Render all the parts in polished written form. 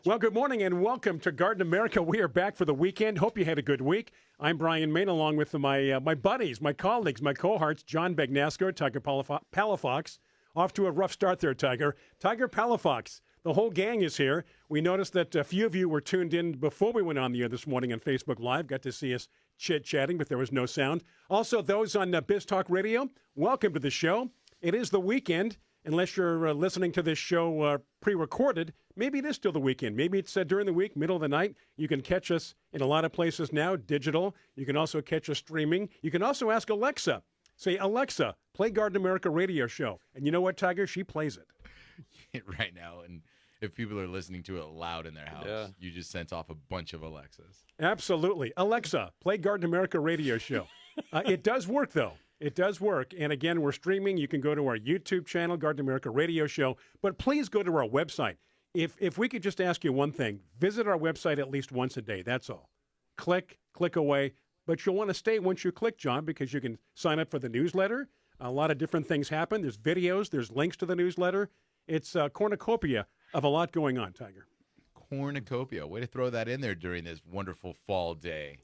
Well, good morning and welcome to Garden America. We are back for the weekend. Hope you had a good week. I'm Brian Main, along with my buddies, my colleagues, my cohorts, John Bagnasco, Tiger Palafox. Off to a rough start there, Tiger. Tiger Palafox, the whole gang is here. We noticed that a few of you were tuned in before we went on the air this morning on Facebook Live. Got to see us chit-chatting, but there was no sound. Also, those on Biz Talk Radio, welcome to the show. It is the weekend. Unless you're listening to this show pre-recorded, maybe it is still the weekend. Maybe it's during the week, middle of the night. You can catch us in a lot of places now, digital. You can also catch us streaming. You can also ask Alexa. Say, Alexa, play Garden America radio show. And you know what, Tiger? She plays it. Right now. And if people are listening to it loud in their house, you just sent off a bunch of Alexas. Absolutely. Alexa, play Garden America radio show. It does work, though. It does work. And again, we're streaming. You can go to our YouTube channel, Garden America Radio Show. But please go to our website. If we could just ask you one thing, visit our website at least once a day. That's all. Click away. But you'll want to stay once you click, John, because you can sign up for the newsletter. A lot of different things happen. There's videos. There's links to the newsletter. It's a cornucopia of a lot going on, Tiger. Cornucopia. Way to throw that in there during this wonderful fall day.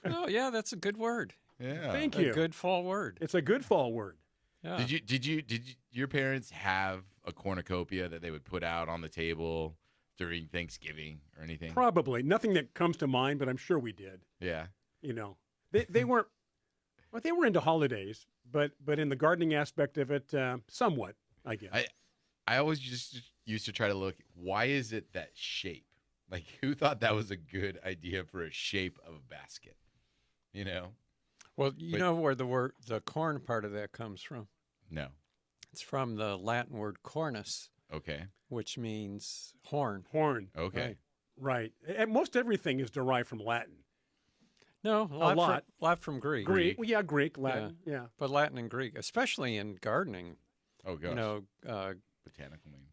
Oh, yeah, that's a good word. Yeah. Thank you. A good fall word. It's a good fall word. Yeah. Did your parents have a cornucopia that they would put out on the table during Thanksgiving or anything? Probably. Nothing that comes to mind, but I'm sure we did. Yeah. You know, they weren't, well, they were into holidays, but in the gardening aspect of it, somewhat, I guess. I always just used to try to look, why is it that shape? Like, who thought that was a good idea for a shape of a basket? You know? Well, you know where the corn part of that comes from? No. It's from the Latin word cornus. Okay. Which means horn. Horn. Okay. Right. And most everything is derived from Latin. No, a lot. From Greek. Greek. Well, yeah, Greek, Latin. Yeah. But Latin and Greek, especially in gardening. Oh, gosh. You know, botanical names.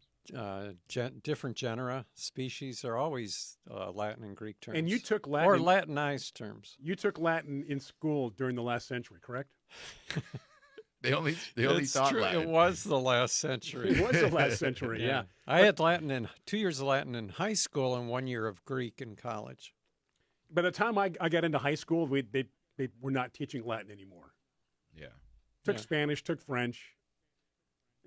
Different genera, species are always Latin and Greek terms. And you took Latin. Or Latinized terms. You took Latin in school during the last century, correct? They only thought true. Latin. It was the last century. It was the last century, yeah. I had 2 years of Latin in high school and 1 year of Greek in college. By the time I got into high school, they were not teaching Latin anymore. Yeah. Took Spanish, took French.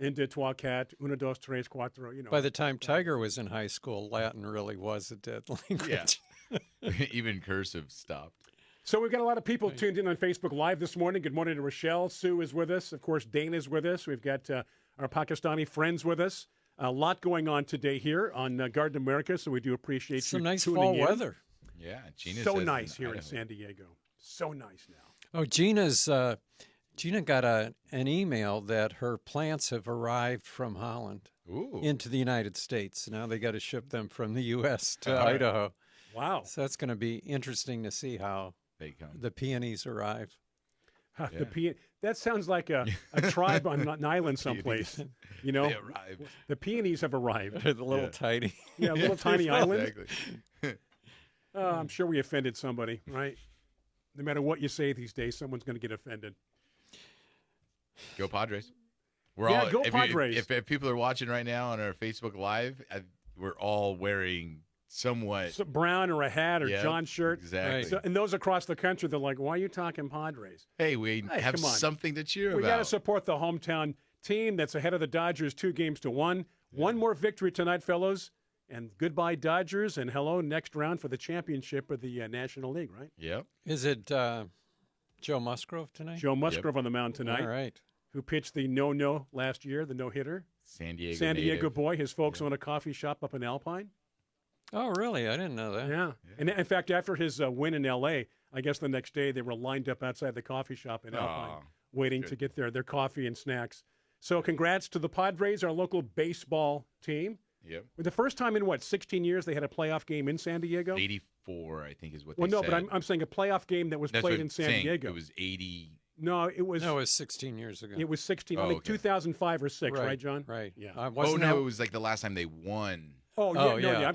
Into trois, quatre, uno, dos, tres, cuatro, you know. By the time Tiger was in high school, Latin really was a dead language. Yeah. Even cursive stopped. So we've got a lot of people tuned in on Facebook Live this morning. Good morning to Rochelle. Sue is with us. Of course, Dane is with us. We've got our Pakistani friends with us. A lot going on today here on Garden America, so we do appreciate some you nice tuning fall in. weather. Yeah, Gina so says nice here in Idaho. San Diego. So nice now. Oh, Gina got an email that her plants have arrived from Holland into the United States. Now they got to ship them from the U.S. to Idaho. Wow. So that's going to be interesting to see how the peonies arrive. That sounds like a tribe on an island someplace. You know, the peonies have arrived. They're the little tiny. Yeah, little tiny island. Exactly. I'm sure we offended somebody, right? No matter what you say these days, someone's going to get offended. Go Padres. Go Padres. If people are watching right now on our Facebook Live, we're all wearing somewhat brown or a hat or John shirt. Exactly. Right. So, and those across the country, they're like, why are you talking Padres? Hey, we have come on. something to cheer We about. got to support the hometown team that's ahead of the Dodgers 2-1. One more victory tonight, fellows. And goodbye, Dodgers, and hello, next round for the championship of the National League, right? Yep. Is it Joe Musgrove tonight? Joe Musgrove on the mound tonight. All right. Who pitched the no-no last year, the no-hitter. San Diego native. Boy. His folks own a coffee shop up in Alpine. Oh, really? I didn't know that. Yeah. And in fact, after his win in L.A., I guess the next day they were lined up outside the coffee shop in Alpine waiting to get their coffee and snacks. So congrats to the Padres, our local baseball team. Yep. The first time in, 16 years they had a playoff game in San Diego? 84, I think is what well, they no, said. but I'm saying a playoff game that was That's played what in I'm San saying. Diego. It was 80. No, it was 16 years ago. It was 16. Oh, I think okay. 2005 or 6, right, John? Right. Yeah. Oh, Wasn't no, it was like the last time they won I'm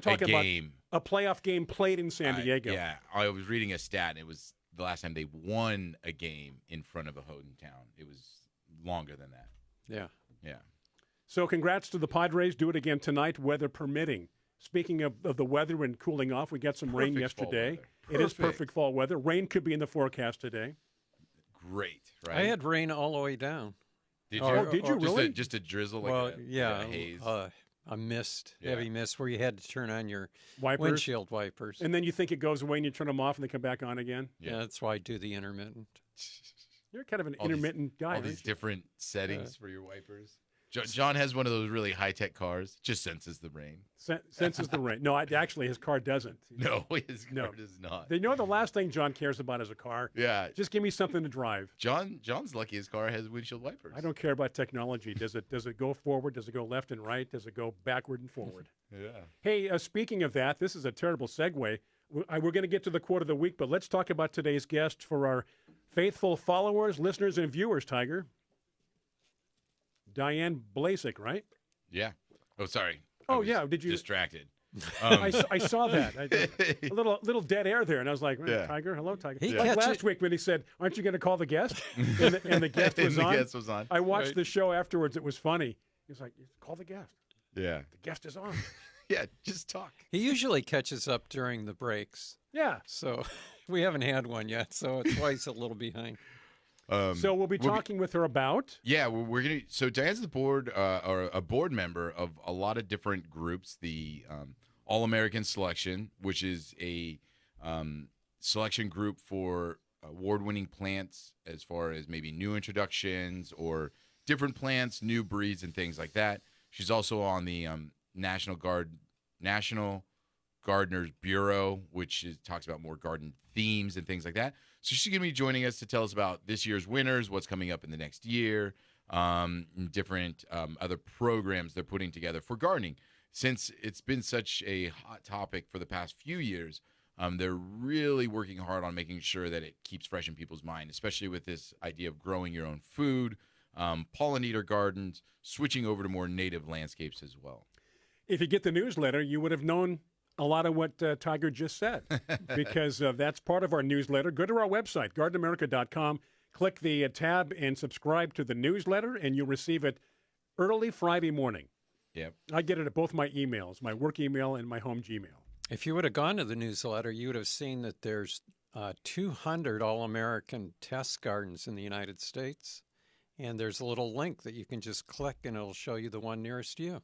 talking a game. about a playoff game played in San Diego. Yeah, I was reading a stat, and it was the last time they won a game in front of a hometown. It was longer than that. Yeah. Yeah. So congrats to the Padres. Do it again tonight, weather permitting. Speaking of the weather and cooling off, we got some rain Perfect fall yesterday. weather. It is perfect fall weather. Rain could be in the forecast today. Great, right? I had rain all the way down. Did or- you? or- Did you really? Just a drizzle, like Well, a, yeah, like a haze. a mist, Yeah. heavy mist, where you had to turn on your Wipers. windshield wipers. And then you think it goes away and you turn them off and they come back on again. yeah, that's why I do the intermittent. You're kind of an All these- intermittent guy. All aren't these you? different settings for your wipers. John has one of those really high-tech cars. Just senses the rain. Senses the rain. No, actually, his car doesn't. No, his No. car does not. You know the last thing John cares about is a car. Yeah, Just give me something to drive. John's lucky his car has windshield wipers. I don't care about technology. Does it go forward? Does it go left and right? Does it go backward and forward? Yeah. Hey, speaking of that, this is a terrible segue. We're going to get to the quote of the week, but let's talk about today's guest for our faithful followers, listeners, and viewers, Tiger. Diane Blazek, right? Yeah. Oh, sorry. Oh, I was yeah. Did you? distracted? I saw that. A little dead air there, and I was like, Yeah. Tiger, hello, Tiger. He Like catch last it- week when he said, "Aren't you going to call the guest?" and the guest was And on. the guest was on. I watched Right. the show afterwards. It was funny. He's like, "Call the guest. Yeah. The guest is on." Yeah. Just talk. He usually catches up during the breaks, Yeah. so we haven't had one yet, so it's why he's a little behind. So we'll be talking with her about. Yeah, we're gonna. So Diane's the board, or a board member of a lot of different groups. The All American Selection, which is a selection group for award-winning plants, as far as maybe new introductions or different plants, new breeds, and things like that. She's also on the National Gardeners Bureau, which talks about more garden themes and things like that. So she's going to be joining us to tell us about this year's winners, what's coming up in the next year, and different other programs they're putting together for gardening. Since it's been such a hot topic for the past few years, they're really working hard on making sure that it keeps fresh in people's mind, especially with this idea of growing your own food, pollinator gardens, switching over to more native landscapes as well. If you get the newsletter, you would have known a lot of what Tiger just said, because that's part of our newsletter. Go to our website, gardenamerica.com, click the tab and subscribe to the newsletter, and you'll receive it early Friday morning. Yep. I get it at both my emails, my work email and my home Gmail. If you would have gone to the newsletter, you would have seen that there's 200 All-American test gardens in the United States, and there's a little link that you can just click, and it'll show you the one nearest you.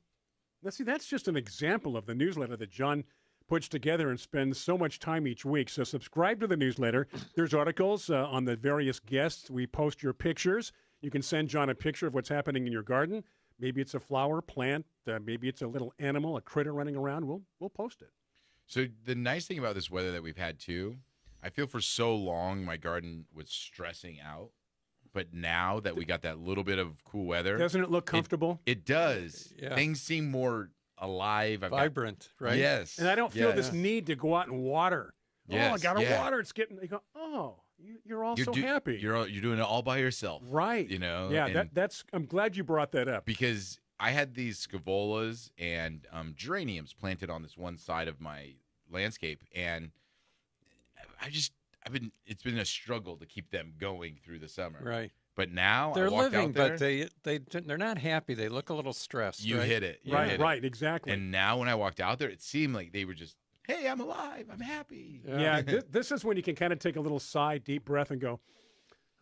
Now, see, that's just an example of the newsletter that John puts together and spends so much time each week. So subscribe to the newsletter. There's articles on the various guests. We post your pictures. You can send John a picture of what's happening in your garden. Maybe it's a flower, plant. Maybe it's a little animal, a critter running around. We'll post it. So the nice thing about this weather that we've had too, I feel for so long my garden was stressing out. But now that we got that little bit of cool weather, Doesn't it look comfortable? It does. Yeah. Things seem more alive. Vibrant, right? Yes. And I don't feel this yes. need to go out and water. Yes, Oh, I got to yeah. water. It's getting. You go. Oh, you're all so do- happy. You're doing it all by yourself, right. You know. Yeah. and That's. I'm glad you brought that up. because I had these scavollas and geraniums planted on this one side of my landscape, and it's been a struggle to keep them going through the summer. Right. But now They're I walked living, out there, but they're not happy. They look a little stressed. you right? hit it. You Right. hit it. Right. Exactly. And now when I walked out there, it seemed like they were just, hey, I'm alive. I'm happy. yeah. This is when you can kind of take a little sigh, deep breath, and go,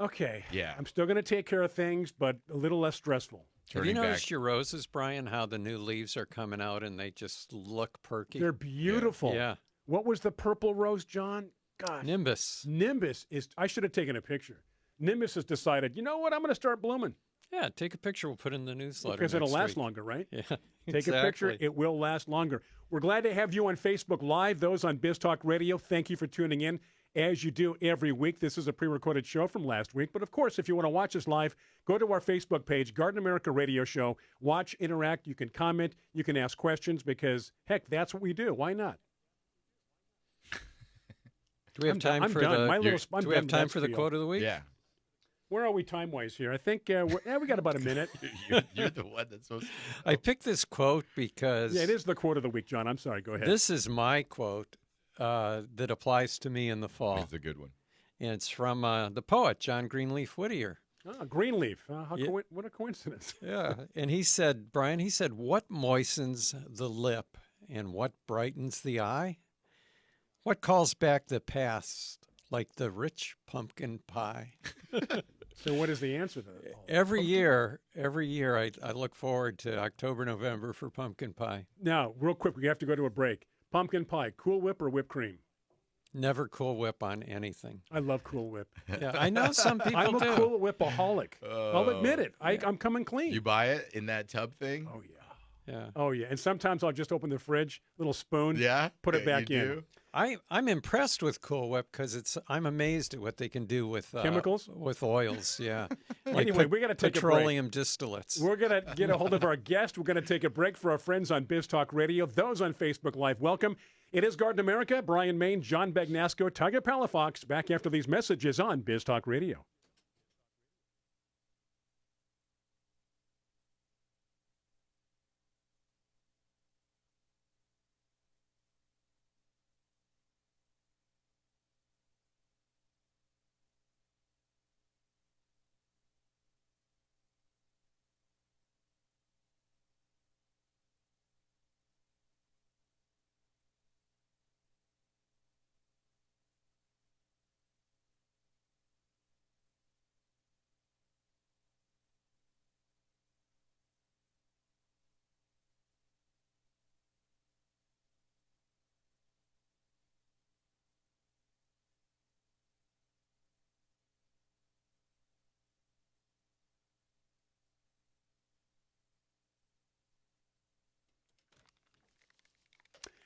okay. Yeah. I'm still going to take care of things, but a little less stressful. Have you Turning noticed back. your roses, Brian, how the new leaves are coming out and they just look perky? They're beautiful. Yeah. What was the purple rose, John? Gosh. Nimbus. Nimbus is. I should have taken a picture. Nimbus has decided. You know what? I'm going to start blooming Yeah, take a picture. We'll put it in the newsletter. because it'll next last week. longer, right? Yeah, Take a picture. exactly. It will last longer. We're glad to have you on Facebook Live. Those on Biz Talk Radio, thank you for tuning in. As you do every week, this is a pre-recorded show from last week. But, of course, if you want to watch us live, go to our Facebook page, Garden America Radio Show. Watch, interact. You can comment. You can ask questions because, heck, that's what we do. Why not? Do we have time I'm for done. the? My little, I'm Do we have done time with for that the spiel. quote of the week? Yeah. Where are we time-wise here? I think we got about a minute. You're the one that's supposed to. I picked this quote because Yeah, it is the quote of the week, John. I'm sorry. Go ahead. this is my quote that applies to me in the fall, It's a good one. and it's from the poet John Greenleaf Whittier. Greenleaf. Yeah. What a coincidence. Yeah, and he said, Brian, what moistens the lip And what brightens the eye? What calls back the past, like the rich pumpkin pie? So what is the answer to that? Every year, I look forward to October, November for pumpkin pie. Now, real quick, we have to go to a break. Pumpkin pie, Cool Whip or whipped cream? Never Cool Whip on anything. I love Cool Whip. Yeah, I know some people I'm do. a Cool Whipaholic. I'll admit it. I'm coming clean. You buy it in that tub thing? Oh, yeah. Yeah. Oh, yeah. And sometimes I'll just open the fridge, little spoon, Yeah. put it back you in. do? I'm impressed with Cool Whip because I'm amazed at what they can do with Chemicals? with oils. Yeah. Anyway, we gotta take a break. petroleum distillates. We're going to get a hold of our guest. We're going to take a break for our friends on Biz Talk Radio. Those on Facebook Live, welcome. It is Garden America. Brian Main, John Bagnasco, Tiger Palafox. Back after these messages on Biz Talk Radio.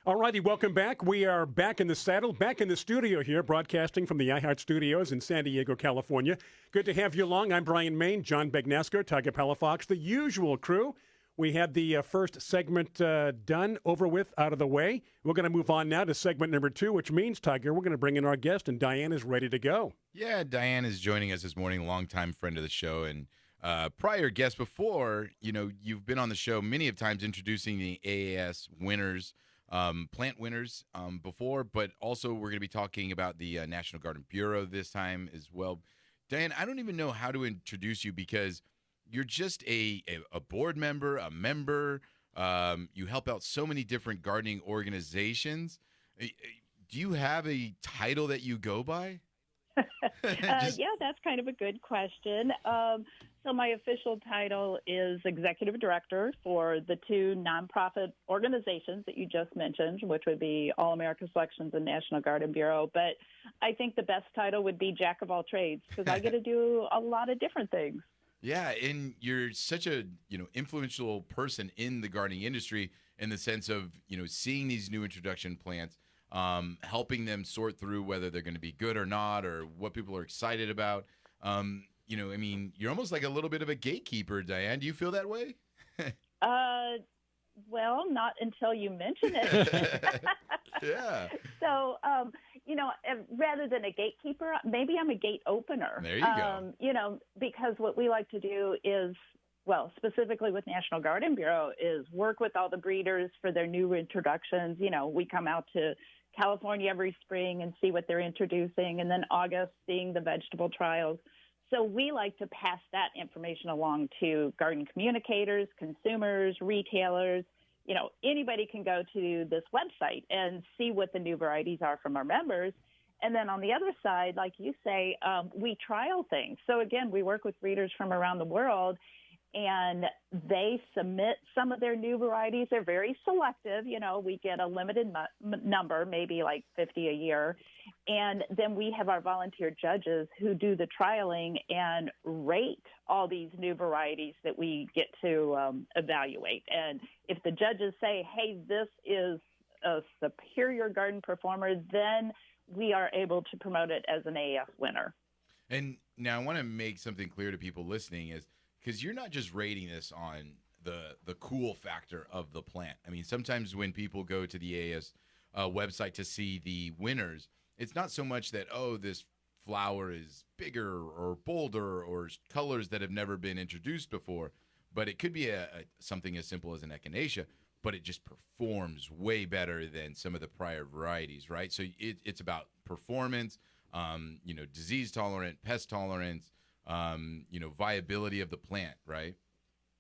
All righty, welcome back. We are back in the saddle, back in the studio here, broadcasting from the iHeart Studios in San Diego, California. Good to have you along. I'm Brian Main, John Bagnasco, Tiger Palafox, the usual crew. We had the first segment done, over with, out of the way. We're going to move on now to segment number 2, which means, Tiger, we're going to bring in our guest, and Diane is ready to go. Yeah, Diane is joining us this morning, longtime friend of the show and prior guest before. You know, you've been on the show many of times introducing the AAS winners, plant winners before, but also we're going to be talking about the National Garden Bureau this time as well. Diane, I don't even know how to introduce you because you're just a board member, a member. You help out so many different gardening organizations. Do you have a title that you go by? Yeah, that's kind of a good question. So my official title is Executive Director for the 2 nonprofit organizations that you just mentioned, which would be All America Selections and National Garden Bureau. But I think the best title would be Jack of all trades because I get to do a lot of different things. Yeah, and you're such a influential person in the gardening industry in the sense of seeing these new introduction plants, helping them sort through whether they're going to be good or not, or what people are excited about. I mean, you're almost like a little bit of a gatekeeper, Diane. Do you feel that way? Well, not until you mention it. Yeah. So, rather than a gatekeeper, maybe I'm a gate opener. There you go. Because what we like to do is, well, specifically with National Garden Bureau, is work with all the breeders for their new introductions. We come out to California every spring and see what they're introducing, and then August seeing the vegetable trials. So we like to pass that information along to garden communicators, consumers, retailers. Anybody can go to this website and see what the new varieties are from our members. And then on the other side, like you say, we trial things. So again, we work with breeders from around the world, and they submit some of their new varieties. They're very selective. We get a limited number, maybe like 50 a year. And then we have our volunteer judges who do the trialing and rate all these new varieties that we get to evaluate. And if the judges say, hey, this is a superior garden performer, then we are able to promote it as an AF winner. And now I want to make something clear to people listening is, because you're not just rating this on the cool factor of the plant. I mean, sometimes when people go to the AS website to see the winners, it's not so much that, this flower is bigger or bolder or colors that have never been introduced before, but it could be something as simple as an echinacea, but it just performs way better than some of the prior varieties, right? So it's about performance, disease tolerant, pest tolerance, viability of the plant, right?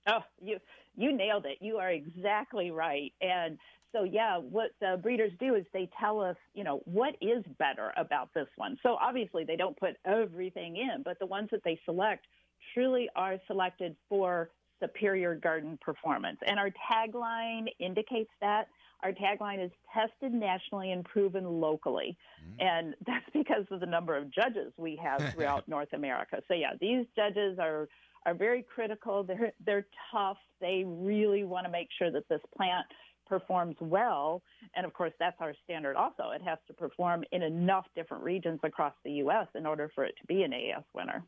Oh, you nailed it. You are exactly right. And So yeah, what the breeders do is they tell us, what is better about this one. So obviously they don't put everything in, but the ones that they select truly are selected for superior garden performance. And our tagline indicates that. Our tagline is tested nationally and proven locally. And that's because of the number of judges we have throughout North America. So yeah, these judges are very critical. They're tough. They really want to make sure that this plant performs well. And of course, that's our standard also. It has to perform in enough different regions across the U.S. in order for it to be an AS winner.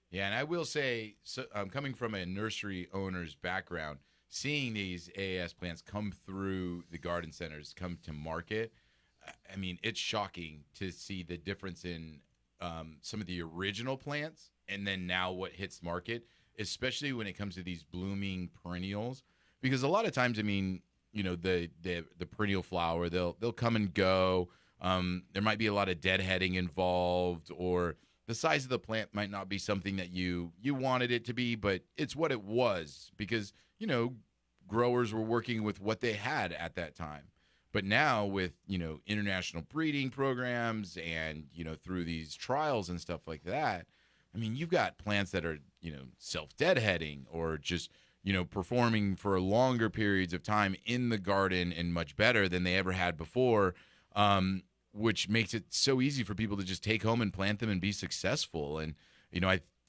Yeah, and I will say, so, coming from a nursery owner's background, seeing these AAS plants come through the garden centers, come to market, I mean, it's shocking to see the difference in some of the original plants and then now what hits market, especially when it comes to these blooming perennials. Because a lot of times, I mean, the perennial flower, they'll come and go. There might be a lot of deadheading involved, or the size of the plant might not be something that you wanted it to be, but it's what it was because, growers were working with what they had at that time. But now with, international breeding programs and, through these trials and stuff like that, I mean, you've got plants that are, self-deadheading or just, performing for longer periods of time in the garden and much better than they ever had before, which makes it so easy for people to just take home and plant them and be successful. And,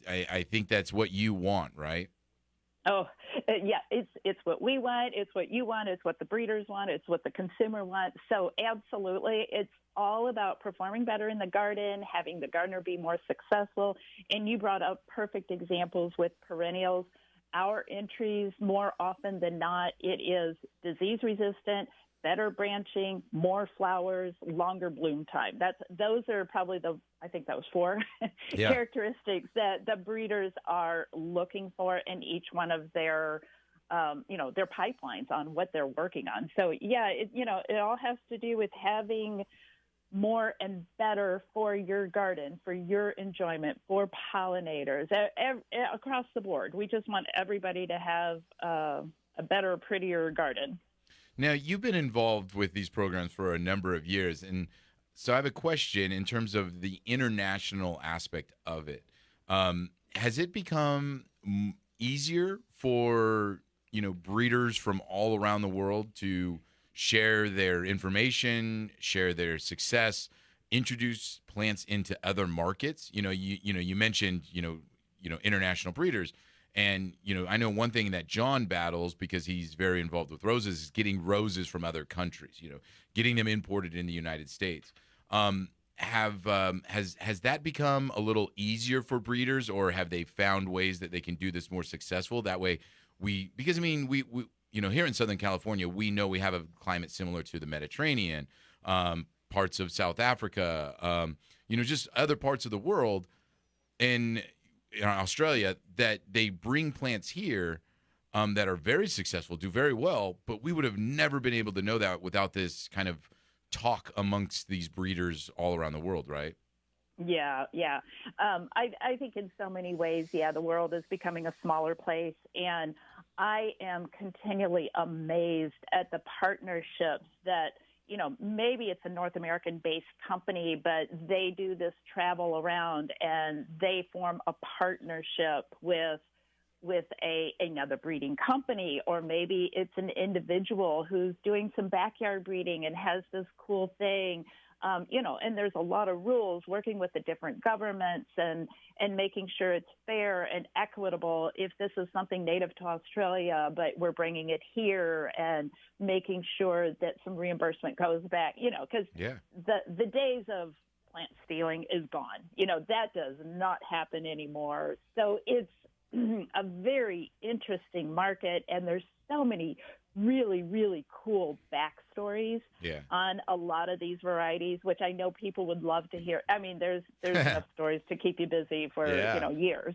I think that's what you want, right? Oh, yeah, it's what we want. It's what you want. It's what the breeders want. It's what the consumer wants. So absolutely, it's all about performing better in the garden, having the gardener be more successful. And you brought up perfect examples with perennials. Our entries, more often than not, it is disease resistant, better branching, more flowers, longer bloom time. Those are probably I think that was 4 characteristics that the breeders are looking for in each one of their pipelines on what they're working on. So yeah, it all has to do with having more and better for your garden, for your enjoyment, for pollinators, across the board. We just want everybody to have a better, prettier garden. Now, you've been involved with these programs for a number of years, and so I have a question in terms of the international aspect of it. Has it become easier for, breeders from all around the world to share their information, share their success, introduce plants into other markets? You mentioned, international breeders. And, I know one thing that John battles because he's very involved with roses is getting roses from other countries, getting them imported in the United States. Has that become a little easier for breeders, or have they found ways that they can do this more successful? That way because we here in Southern California, we know we have a climate similar to the Mediterranean, parts of South Africa, just other parts of the world. And in Australia, that they bring plants here that are very successful, do very well, but we would have never been able to know that without this kind of talk amongst these breeders all around the world, right? Yeah. I think in so many ways, the world is becoming a smaller place, and I am continually amazed at the partnerships that maybe it's a North American-based company, but they do this travel around and they form a partnership with another breeding company, or maybe it's an individual who's doing some backyard breeding and has this cool thing. And there's a lot of rules working with the different governments and making sure it's fair and equitable if this is something native to Australia, but we're bringing it here, and making sure that some reimbursement goes back, because the days of plant stealing is gone. That does not happen anymore. So it's a very interesting market, and there's so many really, really cool backstories on a lot of these varieties, which I know people would love to hear. I mean, there's enough stories to keep you busy for years.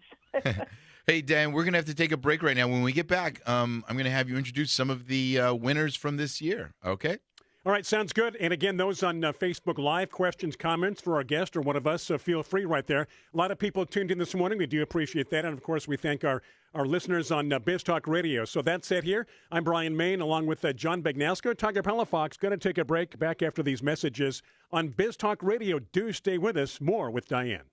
Hey, Dan, we're going to have to take a break right now. When we get back, I'm going to have you introduce some of the winners from this year, okay? All right, sounds good. And again, those on Facebook Live, questions, comments for our guest or one of us, feel free right there. A lot of people tuned in this morning. We do appreciate that. And, of course, we thank our listeners on Biz Talk Radio. So that's it here. I'm Brian Main, along with John Begnasco. Tiger Palafox going to take a break back after these messages on Biz Talk Radio. Do stay with us. More with Diane.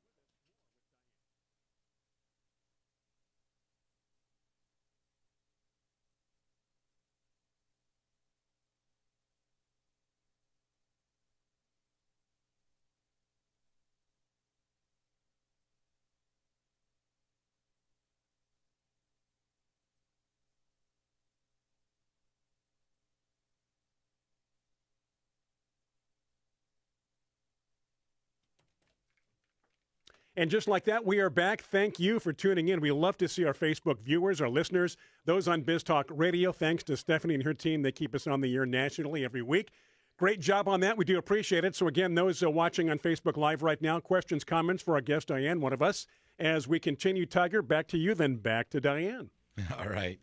And just like that, we are back. Thank you for tuning in. We love to see our Facebook viewers, our listeners, those on Biz Talk Radio. Thanks to Stephanie and her team. They keep us on the air nationally every week. Great job on that. We do appreciate it. So again, those watching on Facebook Live right now, questions, comments for our guest, Diane, one of us. As we continue, Tiger, back to you, then back to Diane. All right.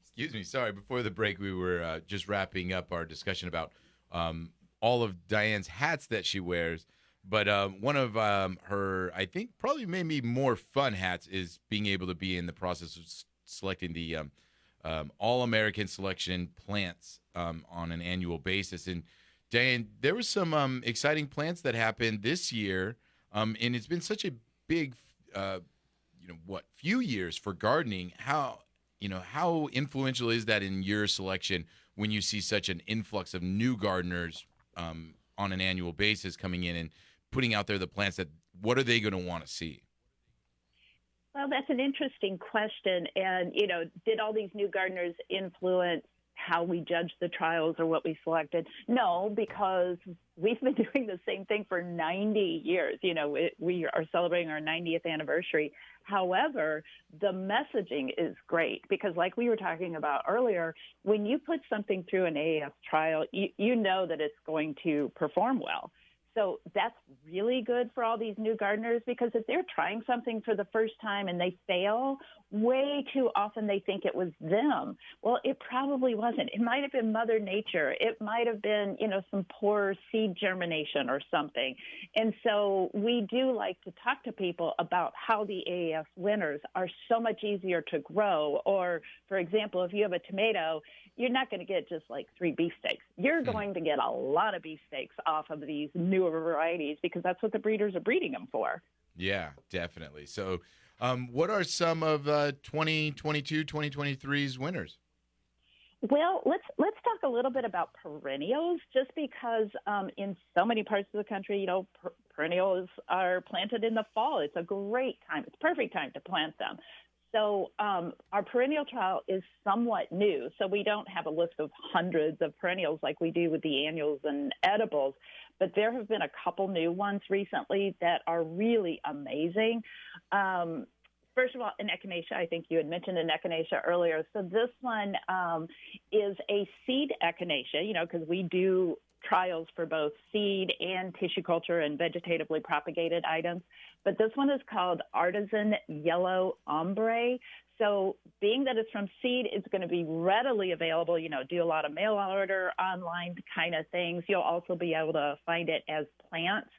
Excuse me. Sorry. Before the break, we were just wrapping up our discussion about all of Diane's hats that she wears. But one of her, I think, probably maybe more fun hats is being able to be in the process of selecting the All-American Selection plants on an annual basis. And, Diane, there was some exciting plants that happened this year, and it's been such a big, few years for gardening. How influential is that in your selection when you see such an influx of new gardeners on an annual basis coming in and putting out there the plants that what are they going to want to see? Well, that's an interesting question. And, did all these new gardeners influence how we judge the trials or what we selected? No, because we've been doing the same thing for 90 years. We are celebrating our 90th anniversary. However, the messaging is great because like we were talking about earlier, when you put something through an AAF trial, you know that it's going to perform well. So that's really good for all these new gardeners because if they're trying something for the first time and they fail, way too often they think it was them. Well, it probably wasn't. It might have been Mother Nature. It might have been, some poor seed germination or something. And so we do like to talk to people about how the AAF winners are so much easier to grow. Or, for example, if you have a tomato, you're not going to get just like 3 beefsteaks. You're going to get a lot of beefsteaks off of these newer varieties because that's what the breeders are breeding them for. Yeah, definitely. So what are some of 2022, 2023's winners? Well, let's talk a little bit about perennials just because in so many parts of the country, perennials are planted in the fall. It's a great time. It's a perfect time to plant them. So our perennial trial is somewhat new. So we don't have a list of hundreds of perennials like we do with the annuals and edibles, but there have been a couple new ones recently that are really amazing. First of all, an echinacea. I think you had mentioned an echinacea earlier. So this one is a seed echinacea, because we do trials for both seed and tissue culture and vegetatively propagated items. But this one is called Artisan Yellow Ombre. So being that it's from seed, it's going to be readily available, do a lot of mail order, online kind of things. You'll also be able to find it as plants.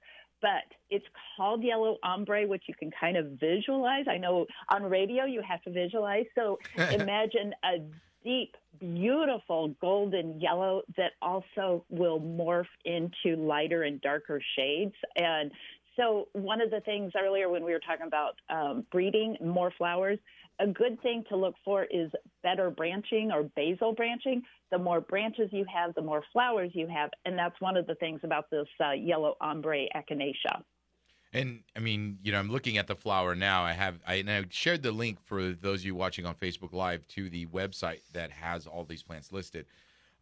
But it's called Yellow Ombre, which you can kind of visualize. I know on radio you have to visualize. So imagine a deep, beautiful golden yellow that also will morph into lighter and darker shades. And so one of the things earlier when we were talking about breeding more flowers, a good thing to look for is better branching or basal branching. The more branches you have, the more flowers you have. And that's one of the things about this yellow ombre echinacea. And I mean, I'm looking at the flower now. I shared the link for those of you watching on Facebook Live to the website that has all these plants listed.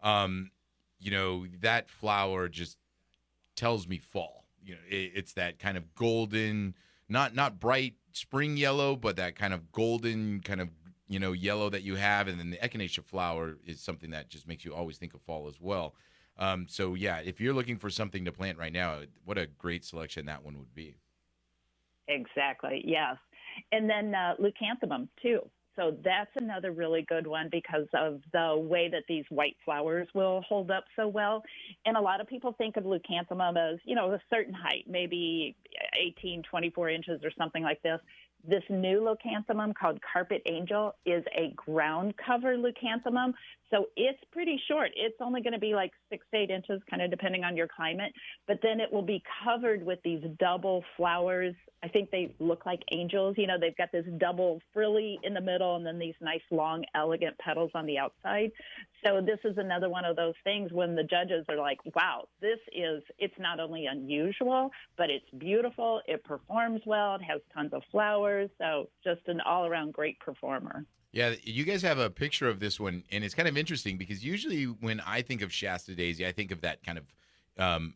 That flower just tells me fall. It's that kind of golden, not bright spring yellow, but that kind of golden kind of yellow that you have. And then the echinacea flower is something that just makes you always think of fall as well. So yeah, if you're looking for something to plant right now, what a great selection that one would be. Exactly. Yes. And then leucanthemum too. So that's another really good one because of the way that these white flowers will hold up so well. And a lot of people think of leucanthemum as, a certain height, maybe 18, 24 inches or something like this. This new leucanthemum called Carpet Angel is a ground cover leucanthemum. So it's pretty short. It's only going to be like 6 to 8 inches, kind of depending on your climate. But then it will be covered with these double flowers. I think they look like angels. They've got this double frilly in the middle and then these nice, long, elegant petals on the outside. So this is another one of those things when the judges are like, wow, it's not only unusual, but it's beautiful. It performs well. It has tons of flowers. So just an all-around great performer. Yeah, you guys have a picture of this one, and it's kind of interesting because usually when I think of Shasta Daisy, I think of that kind of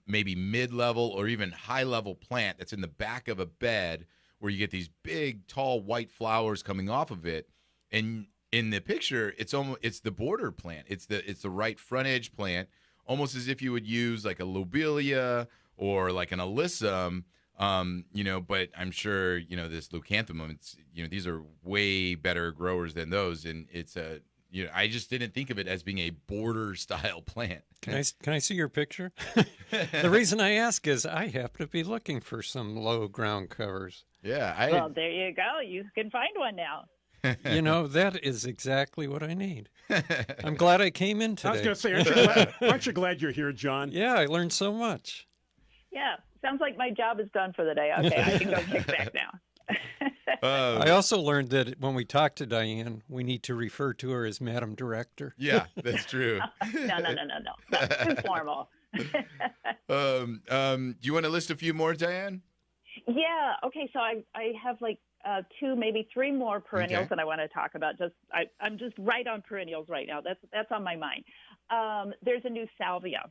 maybe mid-level or even high-level plant that's in the back of a bed where you get these big, tall, white flowers coming off of it. And in the picture, it's the border plant. It's the right frontage plant, almost as if you would use like a lobelia or like an alyssum. But I'm sure, this leucanthemum, it's, these are way better growers than those. And it's I just didn't think of it as being a border style plant. Can I see your picture? The reason I ask is I happen to be looking for some low ground covers. Yeah. Well, there you go. You can find one now. That is exactly what I need. I'm glad I came in today. I was going to say, aren't you glad you're here, John? Yeah, I learned so much. Yeah. Sounds like my job is done for the day. Okay, I can go kick back now. I also learned that when we talk to Diane, we need to refer to her as Madam Director. Yeah, that's true. No. That's too formal. Do you want to list a few more, Diane? Yeah. Okay. So I have like 2, maybe 3 more perennials that I want to talk about. I'm just right on perennials right now. That's on my mind. There's a new salvia.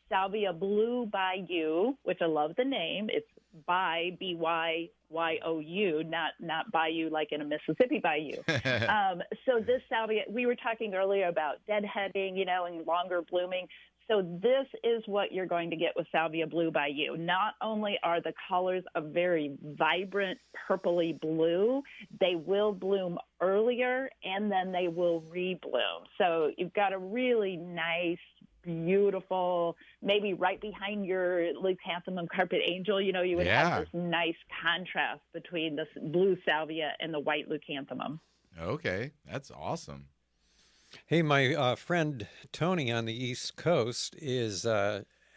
Salvia Blue Bayou, which I love the name. It's by Byou, not bayou like in a Mississippi bayou. So this salvia, we were talking earlier about deadheading, and longer blooming. So this is what you're going to get with Salvia Blue Bayou. Not only are the colors a very vibrant purpley blue, they will bloom earlier and then they will rebloom. So you've got a really nice, beautiful, maybe right behind your leucanthemum carpet angel, you would have this nice contrast between the blue salvia and the white leucanthemum. Okay, that's awesome. Hey, my friend Tony on the East Coast is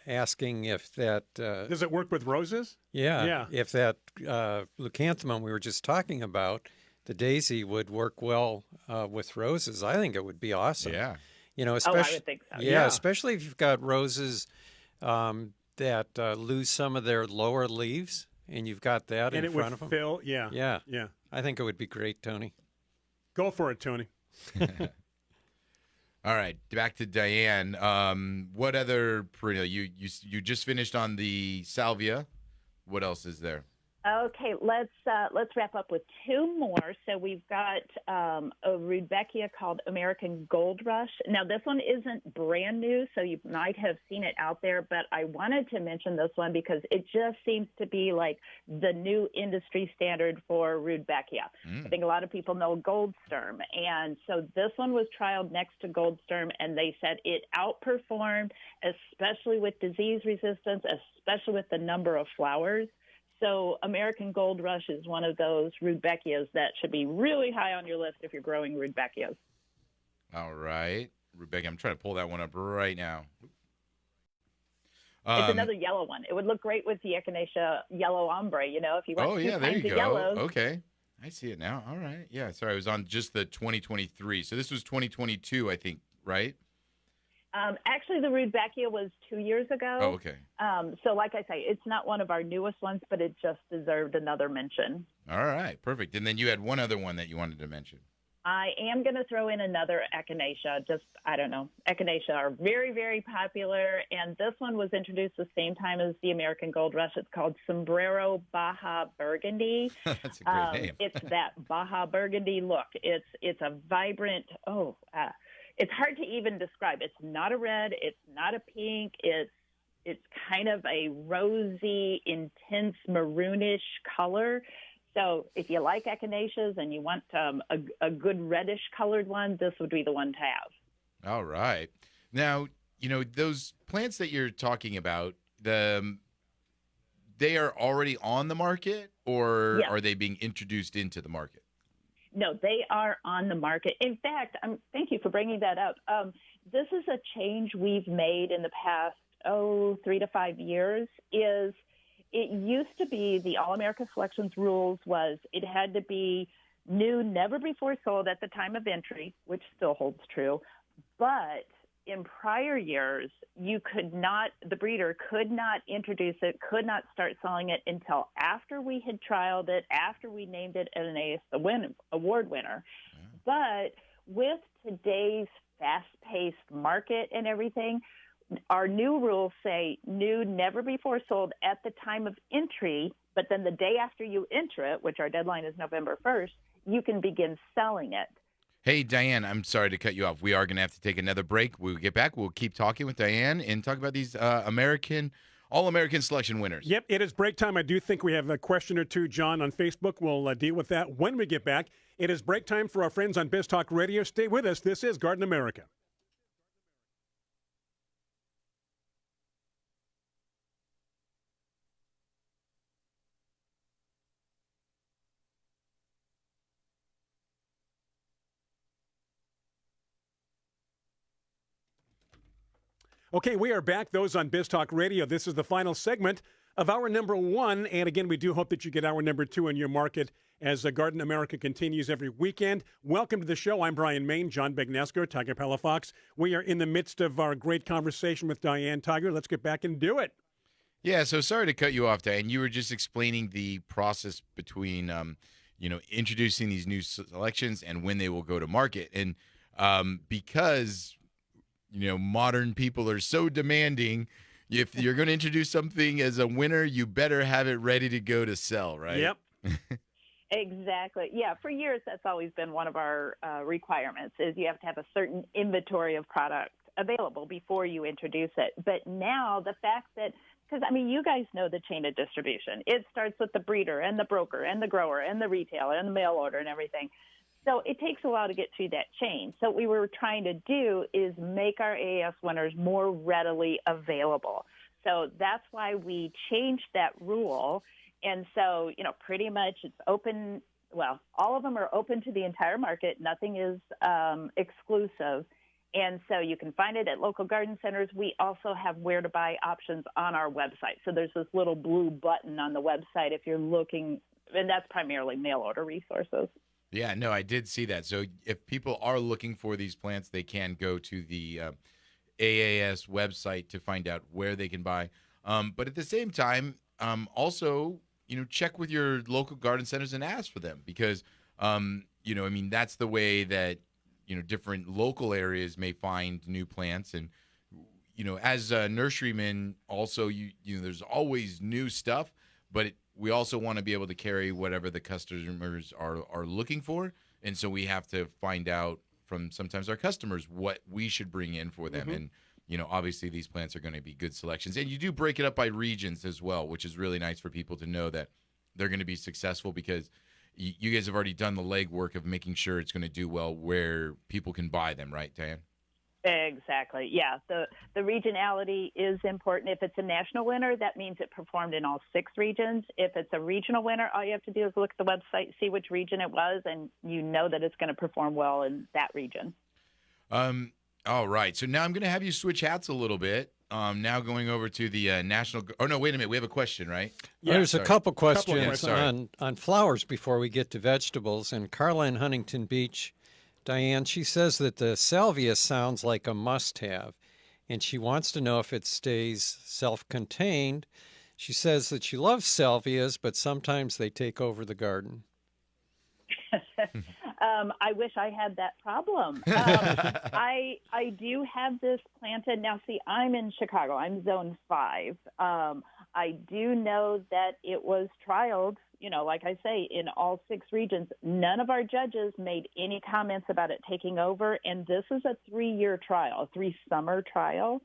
asking if that... Does it work with roses? Yeah. If that leucanthemum we were just talking about, the daisy, would work well with roses. I think it would be awesome. Yeah. Especially, I would think so. Yeah, especially if you've got roses that lose some of their lower leaves, and you've got that in front of them. And it would fill, yeah. I think it would be great, Tony. Go for it, Tony. All right, back to Diane. What other perennial? You just finished on the salvia. What else is there? Okay, let's wrap up with 2 more. So we've got a rudbeckia called American Gold Rush. Now this one isn't brand new, so you might have seen it out there, but I wanted to mention this one because it just seems to be like the new industry standard for rudbeckia. I think a lot of people know Gold Sturm, and so this one was trialed next to Gold Sturm, and they said it outperformed, especially with disease resistance, especially with the number of flowers. So American Gold Rush is one of those rudbeckias that should be really high on your list if you're growing rudbeckias. All right. Rudbeckia, I'm trying to pull that one up right now. It's another yellow one. It would look great with the Echinacea yellow ombre, if you want two kinds of yellows. Okay. I see it now. All right. Yeah, sorry, I was on just the 2023. So this was 2022, I think, right? Actually, the rudbeckia was 2 years ago. Oh, okay. So like I say, it's not one of our newest ones, but it just deserved another mention. All right, perfect. And then you had one other one that you wanted to mention. I am going to throw in another echinacea. Echinacea are very, very popular, and this one was introduced the same time as the American Gold Rush. It's called Sombrero Baja Burgundy. That's a great name. It's that Baja Burgundy look. It's a vibrant, it's hard to even describe. It's not a red. It's not a pink. It's kind of a rosy, intense maroonish color. So if you like echinaceas and you want a good reddish colored one, this would be the one to have. All right. Now, those plants that you're talking about, they are already on the market, or Yes. are they being introduced into the market? No, they are on the market. In fact, thank you for bringing that up. This is a change we've made in the past, 3 to 5 years. It used to be the All-America Selections rules was it had to be new, never before sold at the time of entry, which still holds true. But in prior years, the breeder could not introduce it, could not start selling it until after we had trialed it, after we named it an AS award winner. But with today's fast-paced market and everything, our new rules say new, never before sold at the time of entry, but then the day after you enter it, which our deadline is November 1st, you can begin selling it. Hey, Diane, I'm sorry to cut you off. We are going to have to take another break. When we get back, we'll keep talking with Diane and talk about these All-American Selection winners. Yep, it is break time. I do think we have a question or two, John, on Facebook. We'll deal with that when we get back. It is break time for our friends on Biz Talk Radio. Stay with us. This is Garden America. Okay, we are back. Those on Biz Talk Radio. This is the final segment of our number one. And again, we do hope that you get our number two in your market as Garden America continues every weekend. Welcome to the show. I'm Brian Main, John Begnesco, Tiger Palafox. We are in the midst of our great conversation with Diane Tiger. Let's get back and do it. Yeah, so sorry to cut you off, Diane. You were just explaining the process between, introducing these new selections and when they will go to market. And because modern people are so demanding, if you're going to introduce something as a winner, you better have it ready to go to sell, right? Yep. Exactly. Yeah, for years, that's always been one of our requirements is you have to have a certain inventory of product available before you introduce it. But now the fact that, because, you guys know the chain of distribution. It starts with the breeder and the broker and the grower and the retailer and the mail order and everything. So it takes a while to get through that chain. So what we were trying to do is make our AAS winners more readily available. So that's why we changed that rule. And so, pretty much it's open. Well, all of them are open to the entire market. Nothing is exclusive. And so you can find it at local garden centers. We also have where to buy options on our website. So there's this little blue button on the website if you're looking, and that's primarily mail order resources. Yeah, no, I did see that. So if people are looking for these plants, they can go to the AAS website to find out where they can buy. But at the same time, also, check with your local garden centers and ask for them because, that's the way that, different local areas may find new plants. And, as nurserymen, also, there's always new stuff, but we also want to be able to carry whatever the customers are looking for. And so we have to find out from sometimes our customers what we should bring in for them. And, obviously these plants are going to be good selections. And you do break it up by regions as well, which is really nice for people to know that they're going to be successful because you guys have already done the legwork of making sure it's going to do well where people can buy them, right, Diane? Exactly. Yeah. The regionality is important. If it's a national winner, that means it performed in all 6 regions. If it's a regional winner, all you have to do is look at the website, see which region it was, and you know that it's going to perform well in that region. All right. So now I'm going to have you switch hats a little bit. Now going over to the national. Oh, no, wait a minute. We have a question, right? Yeah, there's a couple questions sorry. on flowers before we get to vegetables. And Carla in Huntington Beach, Diane, she says that the salvia sounds like a must-have, and she wants to know if it stays self-contained. She says that she loves salvias, but sometimes they take over the garden. I wish I had that problem. I do have this planted. Now, see, I'm in Chicago. I'm zone 5. I do know that it was trialed, like I say, in all 6 regions. None of our judges made any comments about it taking over, and this is a 3-year trial, a 3-summer trial.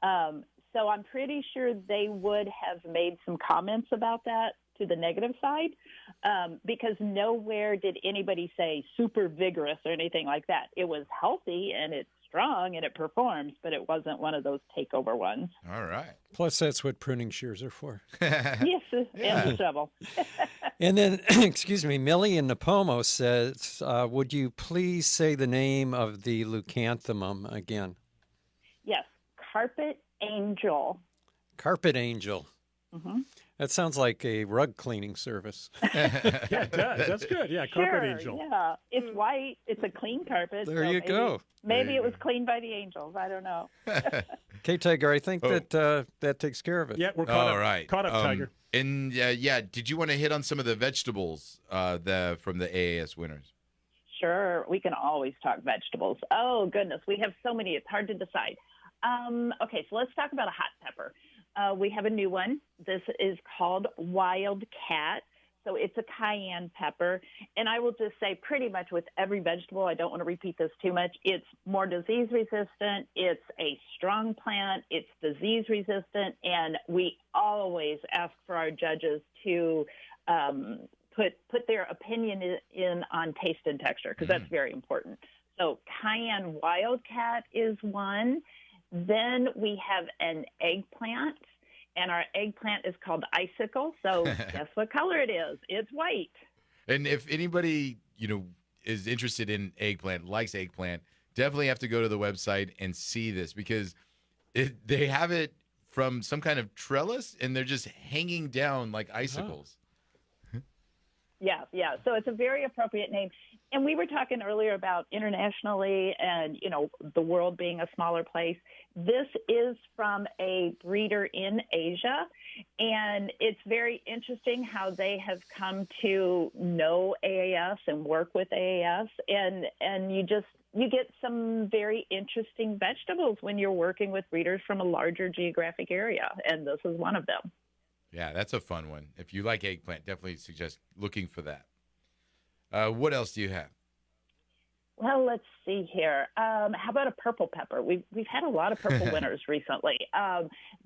So I'm pretty sure they would have made some comments about that, to the negative side, because nowhere did anybody say super vigorous or anything like that. It was healthy and it's strong and it performs, but it wasn't one of those takeover ones. All right. Plus, that's what pruning shears are for. Yes, and the shovel. And then, excuse me, Millie in Napomo says, would you please say the name of the leucanthemum again? Yes, Carpet Angel. Carpet Angel. Mm-hmm. That sounds like a rug cleaning service. Yeah, it does. That's good. Yeah, Carpet Sure, Angel. yeah. It's white. It's a clean carpet. There so you go. Maybe it was cleaned by the angels. I don't know. Okay, Tiger, I think that takes care of it. Yeah, we're caught All up. right. Caught up, Tiger. And did you want to hit on some of the vegetables from the AAS winners? Sure, we can always talk vegetables. Oh, goodness, we have so many. It's hard to decide. Okay, so let's talk about a hot pepper. We have a new one. This is called Wildcat. So it's a cayenne pepper. And I will just say pretty much with every vegetable, I don't want to repeat this too much, it's more disease resistant. It's a strong plant. It's disease resistant. And we always ask for our judges to put their opinion in on taste and texture, because that's very important. So cayenne Wildcat is one. Then we have an eggplant, and our eggplant is called Icicle. So guess what color it is? It's white. And if anybody, is interested in eggplant, likes eggplant, definitely have to go to the website and see this, because they have it from some kind of trellis, and they're just hanging down like icicles. Yeah. So it's a very appropriate name. And we were talking earlier about internationally and, the world being a smaller place. This is from a breeder in Asia. And it's very interesting how they have come to know AAS and work with AAS. And you get some very interesting vegetables when you're working with breeders from a larger geographic area. And this is one of them. Yeah, that's a fun one. If you like eggplant, definitely suggest looking for that. What else do you have? Well, let's see here. How about a purple pepper? We've had a lot of purple winners recently.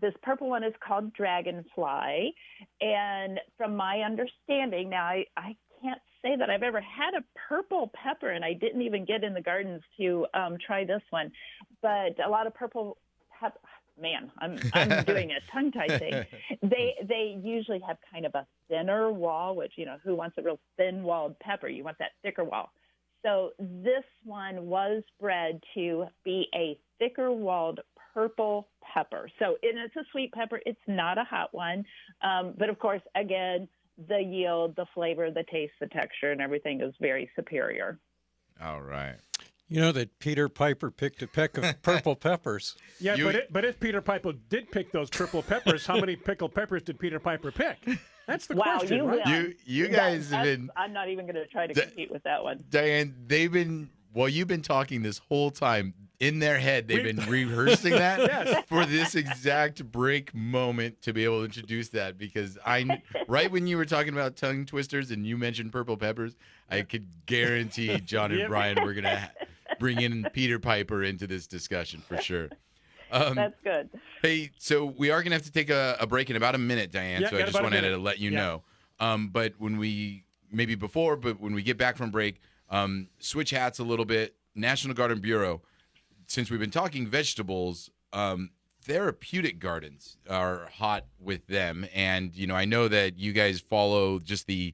This purple one is called Dragonfly. And from my understanding, now I can't say that I've ever had a purple pepper, and I didn't even get in the gardens to try this one. But a lot of purple pepper. Man, I'm doing a tongue-tie thing. They usually have kind of a thinner wall, which, who wants a real thin-walled pepper? You want that thicker wall. So this one was bred to be a thicker-walled purple pepper. So it's a sweet pepper. It's not a hot one. But, of course, again, the yield, the flavor, the taste, the texture, and everything is very superior. All right. You know that Peter Piper picked a peck of purple peppers. Yeah, but if Peter Piper did pick those purple peppers, how many pickled peppers did Peter Piper pick? That's the question, right? You guys have been. I'm not even going to try to compete with that one. Diane, you've been talking this whole time. In their head, they've been rehearsing that for this exact break moment to be able to introduce that, because right when you were talking about tongue twisters and you mentioned purple peppers, I could guarantee John and Brian were going to bring in Peter Piper into this discussion for sure. That's good. Hey, so we are going to have to take a break in about a minute, Diane, Yeah, so I just wanted to let you know. But when we get back from break, switch hats a little bit. National Garden Bureau, since we've been talking vegetables, therapeutic gardens are hot with them. And, I know that you guys follow just the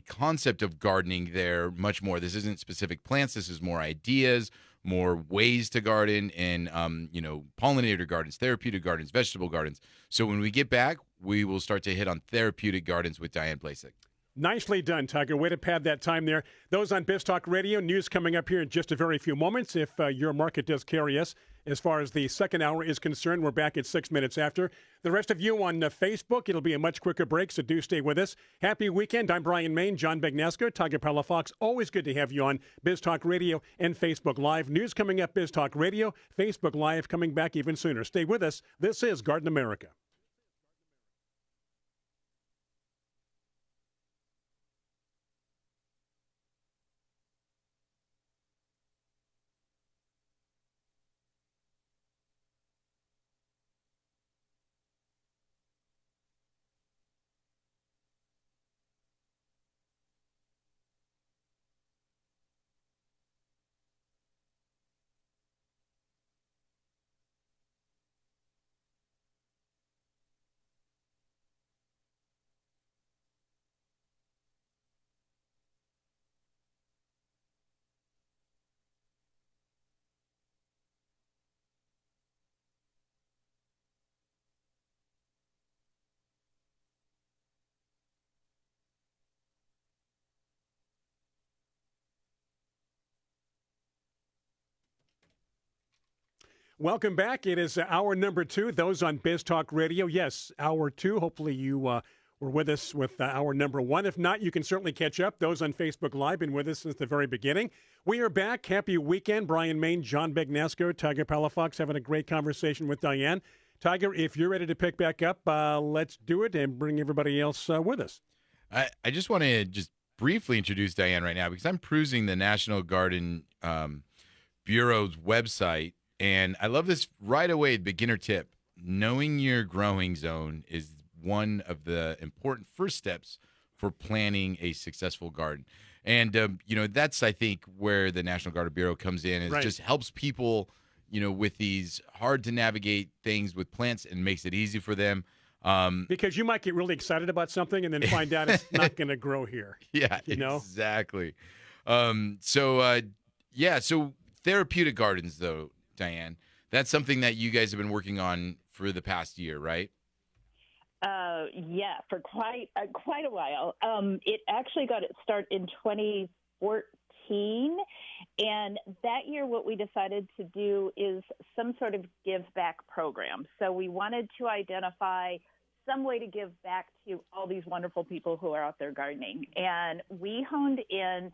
concept of gardening there much more. This isn't specific plants. This is more ideas, more ways to garden, and, pollinator gardens, therapeutic gardens, vegetable gardens. So when we get back, we will start to hit on therapeutic gardens with Diane Blazek. Nicely done, Tiger. Way to pad that time there. Those on Biz Talk Radio, news coming up here in just a very few moments, if your market does carry us. As far as the second hour is concerned, we're back at 6 minutes after. The rest of you on Facebook, it'll be a much quicker break, so do stay with us. Happy weekend. I'm Brian Main, John Begnasco, Tiger Palafox. Always good to have you on Biz Talk Radio and Facebook Live. News coming up, Biz Talk Radio, Facebook Live coming back even sooner. Stay with us. This is Garden America. Welcome back. It is hour number 2. Those on Biz Talk Radio. Yes, hour 2. Hopefully you were with us with hour number 1. If not, you can certainly catch up. Those on Facebook Live been with us since the very beginning. We are back. Happy weekend. Brian Main, John Begnasco, Tiger Palafox having a great conversation with Diane. Tiger, if you're ready to pick back up, let's do it and bring everybody else with us. I just want to just briefly introduce Diane right now because I'm perusing the National Garden Bureau's website, and I love this right away. Beginner tip: knowing your growing zone is one of the important first steps for planning a successful garden. And that's, I think, where the National Garden Bureau comes in. It Right. just helps people, with these hard to navigate things with plants and makes it easy for them. Because you might get really excited about something and then find out it's not going to grow here. Yeah, You know? exactly. So therapeutic gardens, though, Diane, that's something that you guys have been working on for the past year, right? Yeah, for quite a while. It actually got its start in 2014, and that year what we decided to do is some sort of give back program. So we wanted to identify some way to give back to all these wonderful people who are out there gardening, and we honed in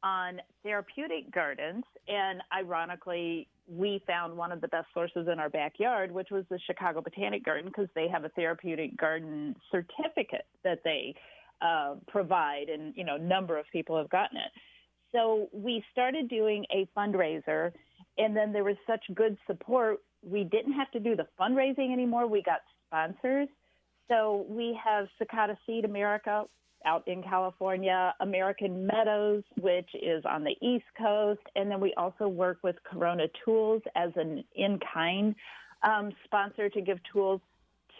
on therapeutic gardens, and ironically, we found one of the best sources in our backyard, which was the Chicago Botanic Garden, because they have a therapeutic garden certificate that they provide, and a number of people have gotten it. So we started doing a fundraiser, and then there was such good support, we didn't have to do the fundraising anymore. We got sponsors. So we have Cicada Seed America out in California, American Meadows, which is on the East Coast, and then we also work with Corona Tools as an in-kind sponsor to give tools